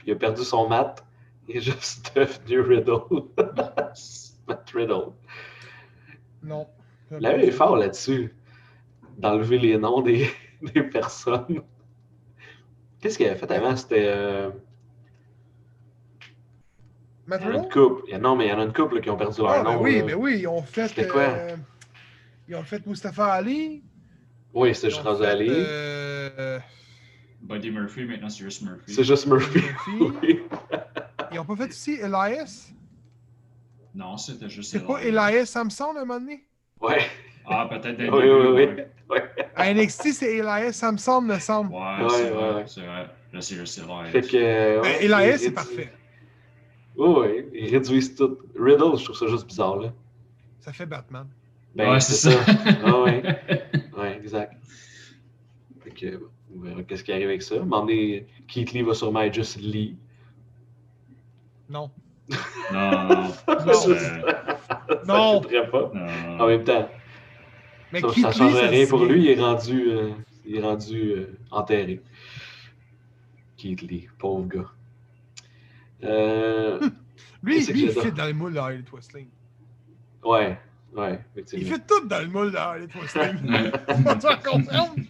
Il a perdu son mat. Il est juste devenu Riddle. Matt Riddle. Non. Il avait fort là-dessus, d'enlever les noms des personnes. Qu'est-ce qu'il avait fait avant? C'était. Matt Il y en a une Riddle? couple. Non, mais il y en a une couple là, qui ont perdu leur Ah, nom. ben oui, là. ben oui, ils ont fait. C'était quoi? Ils ont fait Mustafa Ali. Oui, c'était Ils juste ont rendu fait, Ali. Buddy Murphy, maintenant c'est juste Murphy. C'est juste Murphy. Oui. Ils ont pas fait aussi Elias? Non, c'était juste C'est pas Elias Samson à un moment donné? Ouais. Ah, peut-être des Oui. À NXT, c'est Elias Samson, me semble. Ouais, Ouais. c'est vrai. Là, c'est juste Elias. Fait que. Ben, Ouais, Elias, c'est parfait. Oui, ils réduisent tout. Riddle, je trouve ça juste bizarre, là. Ça fait Batman. Ben, Ouais, c'est c'est ça. ça. Ah, ouais. Ouais, exact. Fait que, on verra qu'est-ce qui arrive avec ça. À un moment donné, Keith Lee va sûrement être juste Lee. Non. Non. Non. fitterait pas. Non. En même temps, Mais ça Keith Lee, changerait rien pour se lui. vient. Il est rendu enterré. Keith Lee, pauvre gars. Lui, Qu'est-ce que il j'adore? fit dans le moule de Harley Wrestling. Ouais, Il effectivement. fit tout dans le moule de Harley Wrestling. Tu en confirmes?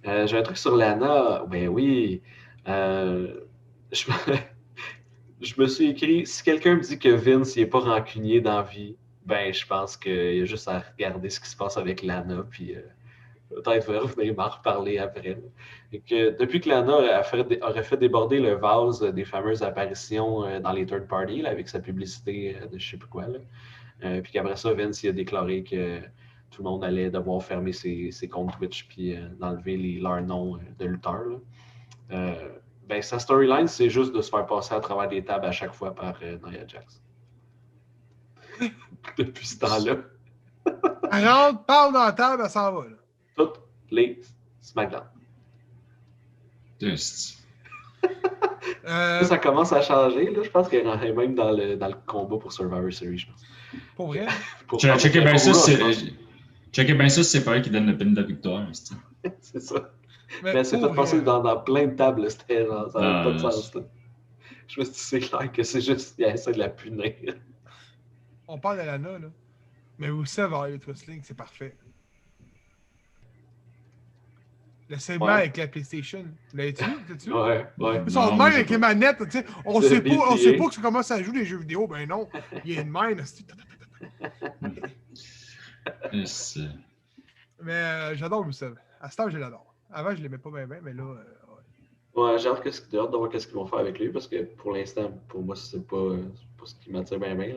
J'ai un truc sur Lana. Ben oui. Je me... je me suis écrit, si quelqu'un me dit que Vince n'est pas rancunier dans la vie, ben je pense qu'il y a juste à regarder ce qui se passe avec Lana, puis peut-être venir m'en reparler après. Et que depuis que Lana aurait fait déborder le vase des fameuses apparitions dans les third parties là, avec sa publicité de je sais plus quoi, là, puis qu'après ça, Vince il a déclaré que tout le monde allait devoir fermer ses comptes Twitch puis d'enlever leurs noms de lutteurs. Là. Ben, sa storyline, c'est juste de se faire passer à travers des tables à chaque fois par Nia Jax. Depuis ce temps-là. Elle rentre, parle dans la table, elle s'en va. Là. Toutes les SmackDown. Ça commence à changer. Là. Je pense qu'elle est même dans le combat pour Survivor Series, je pense. Pour vrai? Checkez bien ça, c'est pas elle qui donne le pin de la victoire. C'est ça. Mais elle s'est fait passer dans plein de tables. C'était genre, ça n'avait pas de sens. Là. Je me suis dit, c'est clair que c'est juste qu'il essaie de la punir. On parle de Lana, là. Mais vous savez, Harley Wrestling, c'est parfait. Le segment avec la PlayStation. L'as-tu vu? Ouais. Ils sont de même avec les manettes, tu sais. On sait pas que comment ça joue les jeux vidéo. Ben non. Il y a une main. Mais j'adore Rusev. À ce temps, je l'adore. Avant, je l'aimais pas bien, mais là. Ouais, j'ai hâte de voir ce qu'ils vont faire avec lui parce que pour l'instant, pour moi, c'est pas ce qui m'attire bien. Là.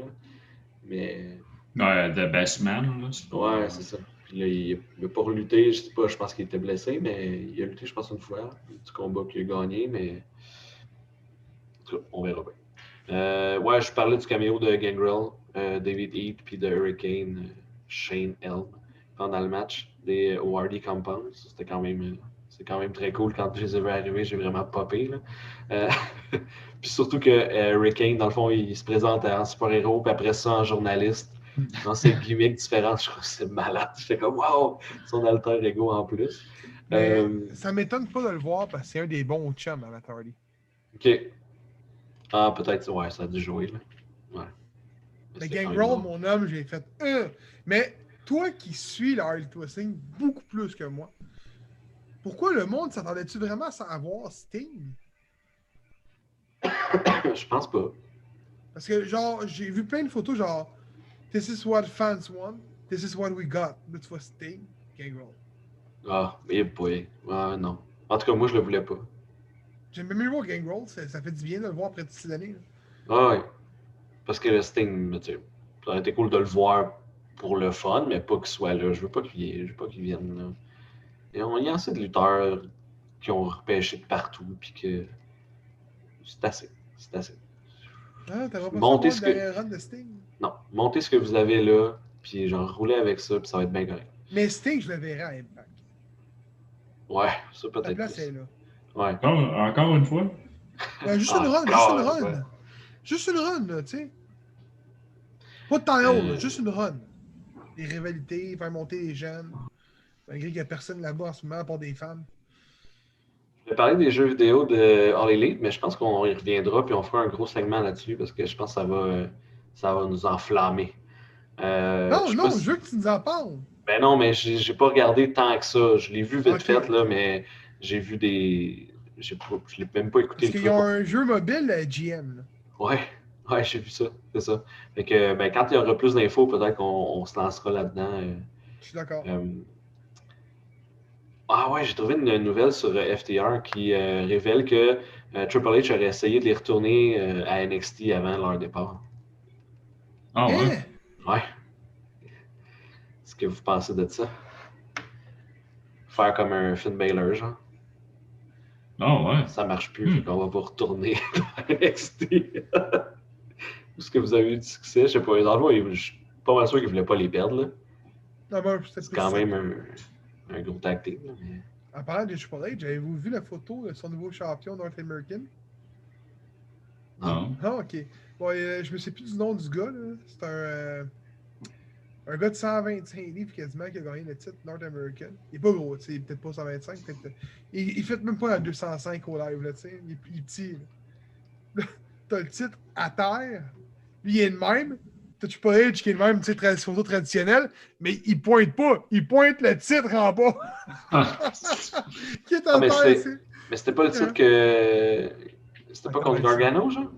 Mais. Ouais, The Best Man. Là, ouais, c'est ça. Puis là, il n'a pas relutté, je sais pas, je pense qu'il était blessé, mais il a lutté, je pense, une fois. Du combat qu'il a gagné, mais. En tout cas, on verra bien. Ouais, je parlais du caméo de Gangrel, David Heath, puis de Hurricane, Shane Helm pendant le match des ORD Compounds. C'était quand même. C'est quand même très cool quand je les ai vus arriver, j'ai vraiment popé. Là. Puis surtout que Hurricane, dans le fond, il se présente en super-héros, puis après ça en journaliste, dans ses gimmicks différentes. Je trouve que c'est malade. J'étais comme, wow, son alter ego en plus. Mais ça m'étonne pas de le voir parce que c'est un des bons chums à Matt Hardy. Ok. Ah, peut-être, ouais, ça a dû jouer. Là. Ouais. Mais Gangrel, mon homme, j'ai fait. Mais toi qui suis le Harley Wrestling beaucoup plus que moi, pourquoi le monde s'attendait-tu vraiment à savoir Sting? Je pense pas. Parce que, genre, j'ai vu plein de photos, genre, This is what fans want, this is what we got. Là, tu vois Sting, Gangrel. Ah, mais boy. Ouais, non. En tout cas, moi, je le voulais pas. J'aime bien mieux voir Gangrel, ça fait du bien de le voir après toutes ces années. Là. Ah, ouais. Parce que le Sting, tu sais, ça aurait été cool de le voir pour le fun, mais pas qu'il soit là. Je veux pas qu'il vienne là. Et il y a assez de lutteurs qui ont repêché de partout, puis que c'est assez. C'est assez. Ah, t'aimerais pas ça Montez voir ce le que. dernier run de Sting? Non, montez ce que vous avez là, puis genre roulez avec ça, puis ça va être bien correct. Mais Sting, je le verrai à Impact. Ouais, ça La peut-être place plus. est là. Ouais. Encore une fois? Juste une run, juste une run. Juste une run, là, tu sais. Pas de temps haut, là, juste une run. Des rivalités, faire monter les jeunes. Malgré qu'il n'y a personne là-bas en ce moment, à part des fans. Je vais parler des jeux vidéo de All Elite, mais je pense qu'on y reviendra, puis on fera un gros segment là-dessus, parce que je pense que ça va nous enflammer. Non, Je sais pas non, si- je veux que tu nous en parles. Ben non, mais j'ai pas regardé tant que ça. Je l'ai vu vite Ok, fait, là, ok. mais j'ai vu des. Je l'ai même pas écouté Parce le qu'ils truc. ont un jeu mobile GM. Là. Ouais, ouais, j'ai vu ça. C'est ça. Fait que, ben, quand il y aura plus d'infos, peut-être qu'on se lancera là-dedans. Je suis d'accord. Ah ouais, j'ai trouvé une nouvelle sur FTR qui révèle que Triple H aurait essayé de les retourner à NXT avant leur départ. Ah ouais? Hein? Ouais. Qu'est-ce que vous pensez de ça? Faire comme un Finn Balor, genre. Ah ouais? Ça marche plus, fait Hmm. qu'on va pas retourner à NXT. Est-ce que vous avez eu du succès? Je sais pas. Dans le fond, je suis pas mal sûr qu'ils voulaient pas les perdre, là. Non, ben, c'était C'est plus quand ça. même un gros tag team, là, mais... En parlant de Triple H, avez-vous vu la photo de son nouveau champion North American? Non. Non. Ah, ok. Bon, je me sais plus du nom du gars, là. C'est un gars de 125 livres quasiment qui a gagné le titre North American. Il est pas gros, tu sais, il est peut-être pas 125, peut-être. Il fait même pas à 205 au live, là, tu sais. Il est petit, là. T'as le titre à terre. Lui, il est le même. T'as Triple H qui est le même, tu sais, photo traditionnelle, mais il pointe pas. Il pointe le titre en bas. Qui est Ah, à terre, c'est. mais c'était pas le titre que... C'était pas Attends, contre ben, je... Gargano, genre?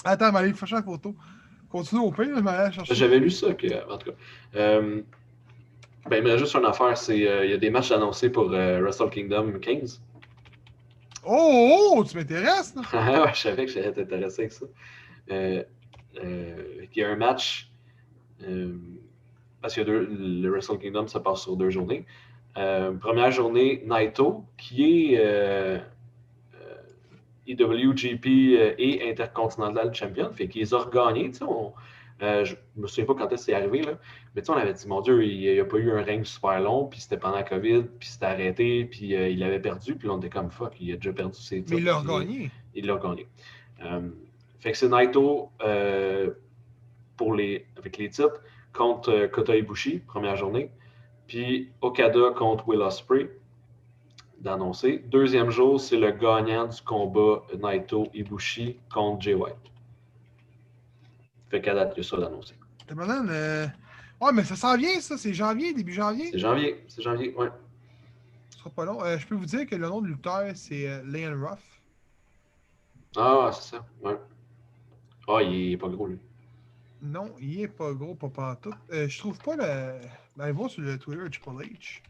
Attends, mais allez, fais la photo. Continue au pire, je vais aller chercher. J'avais lu ça, que, en tout cas. Ben, il me reste juste une affaire, c'est il y a des matchs annoncés pour Wrestle Kingdom 15. Oh, tu m'intéresses, là? Ouais, je savais que j'allais t'intéresser avec ça. Il y a un match, parce que le Wrestle Kingdom se passe sur 2 journées. Première journée, Naito, qui est IWGP et Intercontinental Champion, fait qu'ils ont regagné. Je me souviens pas quand est-ce que c'est arrivé, là. Mais on avait dit, mon Dieu, il n'y a pas eu un règne super long, puis c'était pendant la COVID, puis c'était arrêté, puis il avait perdu, puis on était comme fuck, il a déjà perdu ses titres. Mais il l'a puis, gagné. Il l'a gagné. Fait que c'est Naito avec les titres contre Kota Ibushi, première journée, puis Okada contre Will Ospreay, d'annoncer. Deuxième jour, c'est le gagnant du combat Naito Ibushi contre Jay White. Fait qu'à date, il y a ça d'annoncer. T'as madame, ouais, mais ça s'en vient, ça. C'est janvier, début janvier. C'est janvier, ouais. Ce sera pas long. Je peux vous dire que le nom de lutteur, c'est Leon Ruff. Ah, c'est ça, ouais. Ah, il est pas gros, lui. Non, il est pas gros, pas pantoute. Je trouve pas le. Allez voir sur le Twitter de Triple H.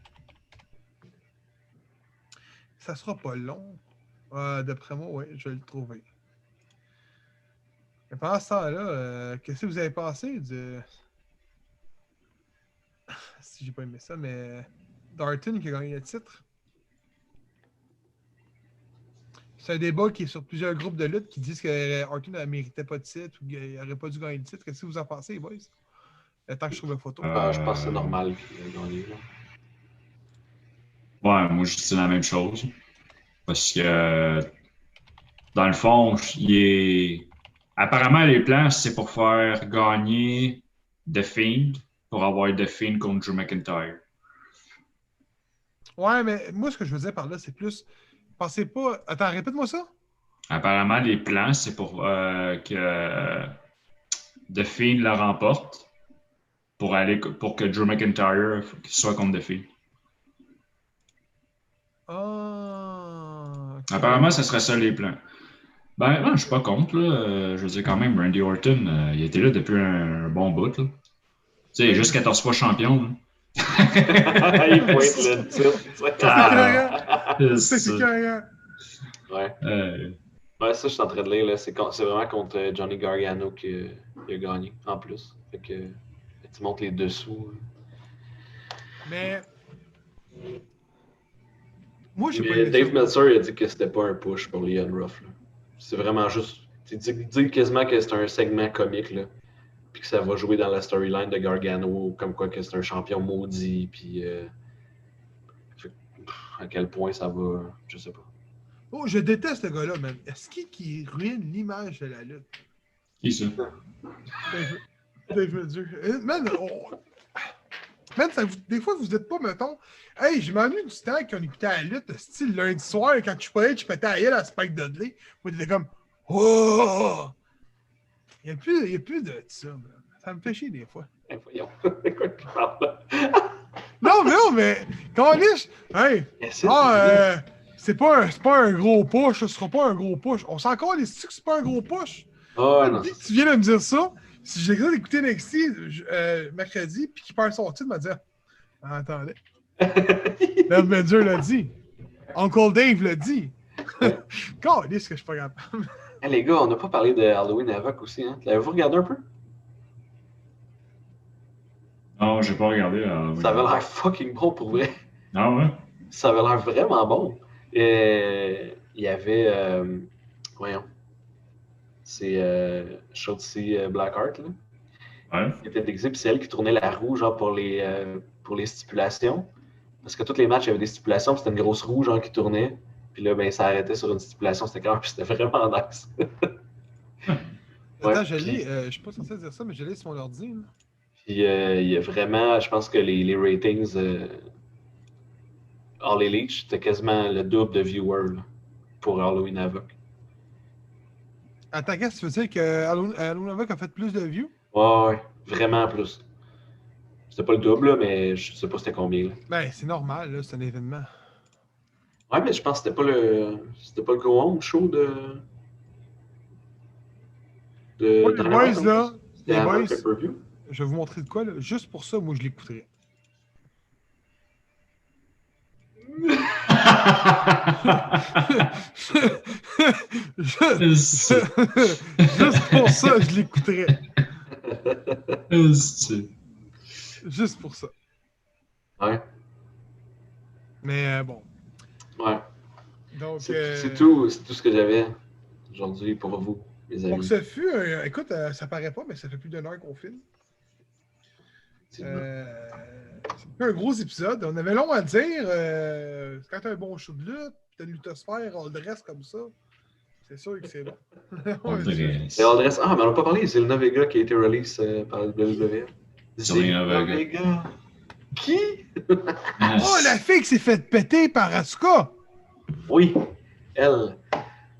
Ça sera pas long. D'après moi, ouais, je vais le trouver. Mais pendant ce temps-là, qu'est-ce que vous avez pensé de. Si j'ai pas aimé ça, mais. Darton qui a gagné le titre. C'est un débat qui est sur plusieurs groupes de lutte qui disent que Orton ne méritait pas de titre ou qu'il n'aurait pas dû gagner le titre. Qu'est-ce que vous en pensez, boys? Le temps que je trouve la photo. Je pense que c'est normal qu'il ait gagné, là. Ouais, moi je dis la même chose. Parce que dans le fond, il est. Apparemment, les plans, c'est pour faire gagner The Fiend pour avoir The Fiend contre Drew McIntyre. Ouais, mais moi, ce que je veux dire par là, c'est plus. Pensez pas. Attends, répète-moi ça. Apparemment, les plans, c'est pour que The Fiend la remporte pour que Drew McIntyre soit contre The Fiend. Ah. ok. Apparemment, ce serait ça les plans. Ben, non, je suis pas contre, là. Je veux dire, quand même, Randy Orton, il était là depuis un bon bout, là. Tu sais, il est juste 14 fois champion, là. Il pointe le titre. C'est carré. Ouais. Euh, Ouais, ça, je suis en train de lire. Là. C'est vraiment contre Johnny Gargano qu'il a gagné, en plus. Fait que tu montes les dessous. Mais. Moi, j'ai pas Mais aimé Dave ça. Meltzer il a dit que c'était pas un push pour Leon Ruff. Là. C'est vraiment juste. Il dit quasiment que c'est un segment comique. Là. Puis que ça va jouer dans la storyline de Gargano, comme quoi que c'est un champion maudit. Puis. À quel point ça va. Je sais pas. Oh, je déteste ce gars-là, man. Est-ce qu'il ruine l'image de la lutte? Qui ça? Dave Meltzer. Man, man, des fois, vous êtes pas, mettons. Hey, je m'ennuie du temps qu'on écoutait la lutte, style lundi soir, quand je parlais, je pétais à gueule à Spike Dudley. Moi, t'étais comme. Oh! Il n'y a plus de ça, man. Ça me fait chier des fois. Voyons. De quoi tu parles là? Non, mais. Quand hey! C'est pas un gros push, ce sera pas un gros push. On s'en encore les que c'est pas un gros push. Oh, non, Dès que tu viens de me dire ça, si j'ai écouté NXT mercredi, puis qu'il perd son titre, il m'a dit attendez. Dave Meltzer l'a dit. Uncle Dave l'a dit. God, est-ce que je suis pas capable? Hey, les gars, on n'a pas parlé de Halloween Havoc aussi. Hein? L'avez-vous regardé un peu? Non, j'ai pas regardé. Ça avait l'air fucking bon pour vrai. Ah ouais? Ça avait l'air vraiment bon. Il y avait. Voyons. C'est Shotzi Blackheart, là. Ouais. Qui était déguisée, puis c'est elle qui tournait la roue, genre, pour les stipulations. Parce que tous les matchs, il y avait des stipulations, puis c'était une grosse roue, genre, qui tournait. Puis là, ben, ça arrêtait sur une stipulation, c'était clair, puis c'était vraiment nice. Attends, je l'ai. Je suis pas censé dire ça, mais je l'ai sur mon ordi. Là. Puis il y a vraiment, je pense que les ratings All Elite, c'était quasiment le double de viewers là, pour Halloween Havoc. Attends, qu'est-ce que tu veux dire que Halloween Havoc a fait plus de views? Ouais, vraiment plus. C'était pas le double, là, mais je sais pas c'était combien. Là. Ben, c'est normal, là, c'est un événement. Ouais, mais je pense que c'était pas le go-home show de Ouais, les boys, Dynamite, là, c'était les avant boys, le pay-per-view. je vais vous montrer de quoi, là. Juste pour ça, moi, je l'écouterais. Juste pour ça, je l'écouterais. Juste pour ça. Ouais. Mais bon. Ouais. Donc, c'est tout ce que j'avais aujourd'hui pour vous, mes amis. donc, ça fut. Écoute, ça paraît pas, mais ça fait plus d'une heure qu'on filme. C'est un gros épisode. On avait long à dire. Quand t'as un bon show de lutte, t'as une luthosphère, all dress comme ça, c'est sûr que c'est bon. C'est Aldress. Ah, mais on n'a pas parlé. C'est le Navega qui a été release par le WWE. Zelina Vega. Qui? Oh, la fille qui s'est fait péter par Asuka! Oui, elle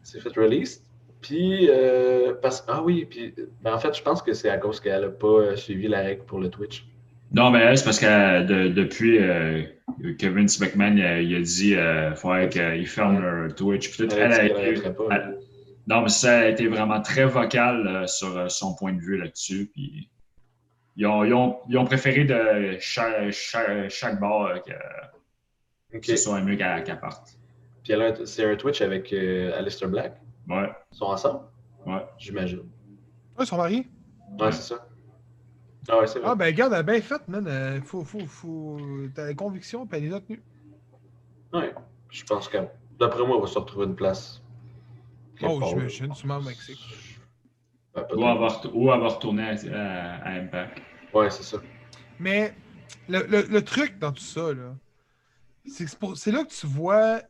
s'est fait release. Puis, ah oui, puis ben, en fait, je pense que c'est à cause qu'elle n'a pas suivi la règle pour le Twitch. Non, mais c'est parce que depuis que Vince McMahon il a dit qu'il faudrait qu'il ferme leur Twitch. Puis tout, non, mais ça a été vraiment très vocal sur son point de vue là-dessus. Puis ils ont préféré de chaque bord que ce soit mieux qu'elle parte. Puis c'est un Twitch avec Aleister Black. Ouais. Ils sont ensemble? Ouais. J'imagine. Ouais, ils sont mariés? Ouais, c'est ça. Ah ouais, c'est vrai. Ah, ben, regarde, elle a bien fait, man. T'as la conviction, puis elle les a tenues. Ouais. Je pense que, d'après moi, on va se retrouver une place. Oh, j'imagine, sûrement au Mexique. Ou avoir retourné à Impact. Ouais, c'est ça. Mais le truc dans tout ça, là, c'est là que tu vois,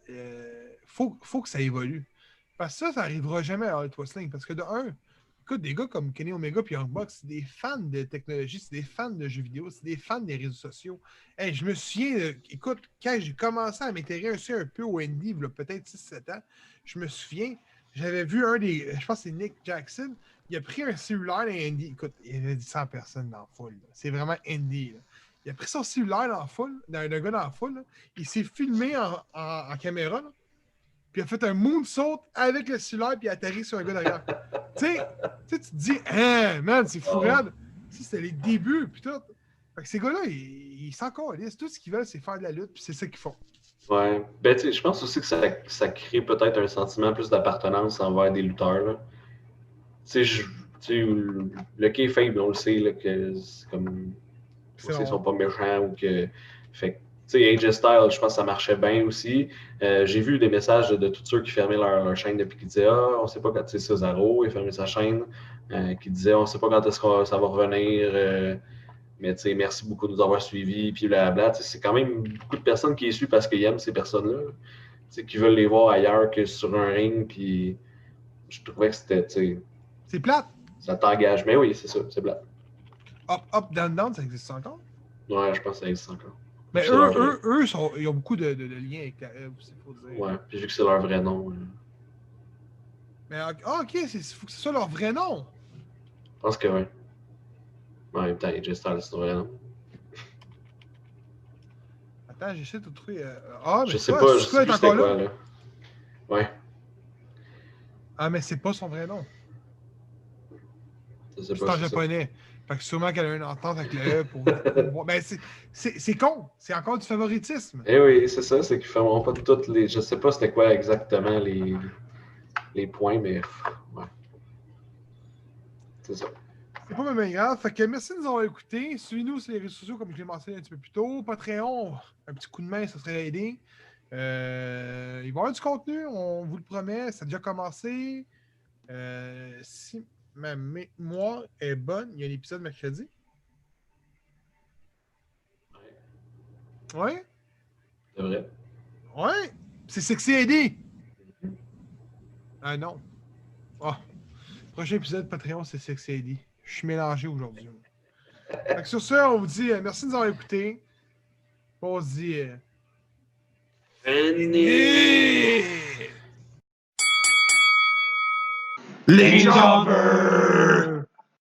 faut que ça évolue. Parce que ça n'arrivera jamais à Elite Wrestling. Parce que de un, écoute, des gars comme Kenny Omega et Young Bucks, c'est des fans de technologie, c'est des fans de jeux vidéo, c'est des fans des réseaux sociaux. Hey, je me souviens, écoute, quand j'ai commencé à m'intéresser un peu au indie, il y a peut-être 6-7 ans, je me souviens, j'avais vu je pense que c'est Nick Jackson, il a pris un cellulaire dans Indie. Écoute, il y avait 100 personnes dans la foule. Là. C'est vraiment Indie. Là. Il a pris son cellulaire dans la foule, d'un gars dans la foule. Là. Il s'est filmé en caméra. Là. Puis il a fait un moonsault avec le cellulaire, puis il a atterri sur un gars derrière. tu sais, tu te dis, hein, man, c'est fou raide. C'était les débuts, puis tout. Fait que ces gars-là, ils s'en calissent. Tout ce qu'ils veulent, c'est faire de la lutte, puis c'est ça qu'ils font. Ouais. Ben, tu sais, je pense aussi que ça crée peut-être un sentiment plus d'appartenance envers des lutteurs. Là. Tu sais, le kayfabe, on le sait, là, que c'est comme. Ils sont pas méchants ou que. Fait que, tu sais, AJ Styles, je pense que ça marchait bien aussi. J'ai vu des messages de tous ceux qui fermaient leur chaîne depuis qu'ils disaient on sait pas quand, tu sais, Cesaro, il a fermé sa chaîne, qui disait on sait pas quand est-ce que ça va revenir, mais tu sais, merci beaucoup de nous avoir suivis, puis blablabla. C'est quand même beaucoup de personnes qui les suivent parce qu'ils aiment ces personnes-là, tu sais, qui veulent les voir ailleurs que sur un ring, puis je trouvais que c'était, tu sais. C'est plate. Ça t'engage, mais oui, c'est ça, c'est plate. Up, down, down, ça existe encore? Ouais, je pense que ça existe encore. Mais eux ils ont beaucoup de liens avec la F, il faut dire. Ouais, puis vu que c'est leur vrai nom. Mais ok, il faut que ce soit leur vrai nom. Je pense que oui. En même temps, AJ Styles, c'est son vrai nom. Attends, j'essaie de trouver. Mais je sais pas, je sais plus c'était quoi, là. Ouais. Ah, mais c'est pas son vrai nom. Je sais C'est pas. en japonais. Fait que sûrement qu'elle a une entente avec le E pour voir. Mais c'est con. C'est encore du favoritisme. Eh oui, c'est ça, c'est qu'ils feront pas toutes les. Je sais pas c'était quoi exactement les points, mais. Ouais. C'est ça. C'est pas même grave. Fait que merci de nous avoir écoutés. Suivez-nous sur les réseaux sociaux, comme je l'ai mentionné un petit peu plus tôt. Patreon, un petit coup de main, ça serait aidé. Il va y avoir du contenu, on vous le promet. Ça a déjà commencé. Si ma mémoire est bonne, il y a un épisode mercredi. Ouais? C'est vrai. Ouais? C'est Sexy Eddie! Ah non. Oh. Prochain épisode Patreon, c'est Sexy Eddie. Je suis mélangé aujourd'hui. Fait que sur ce, on vous dit merci de nous avoir écoutés. On se dit. Les Jobbers!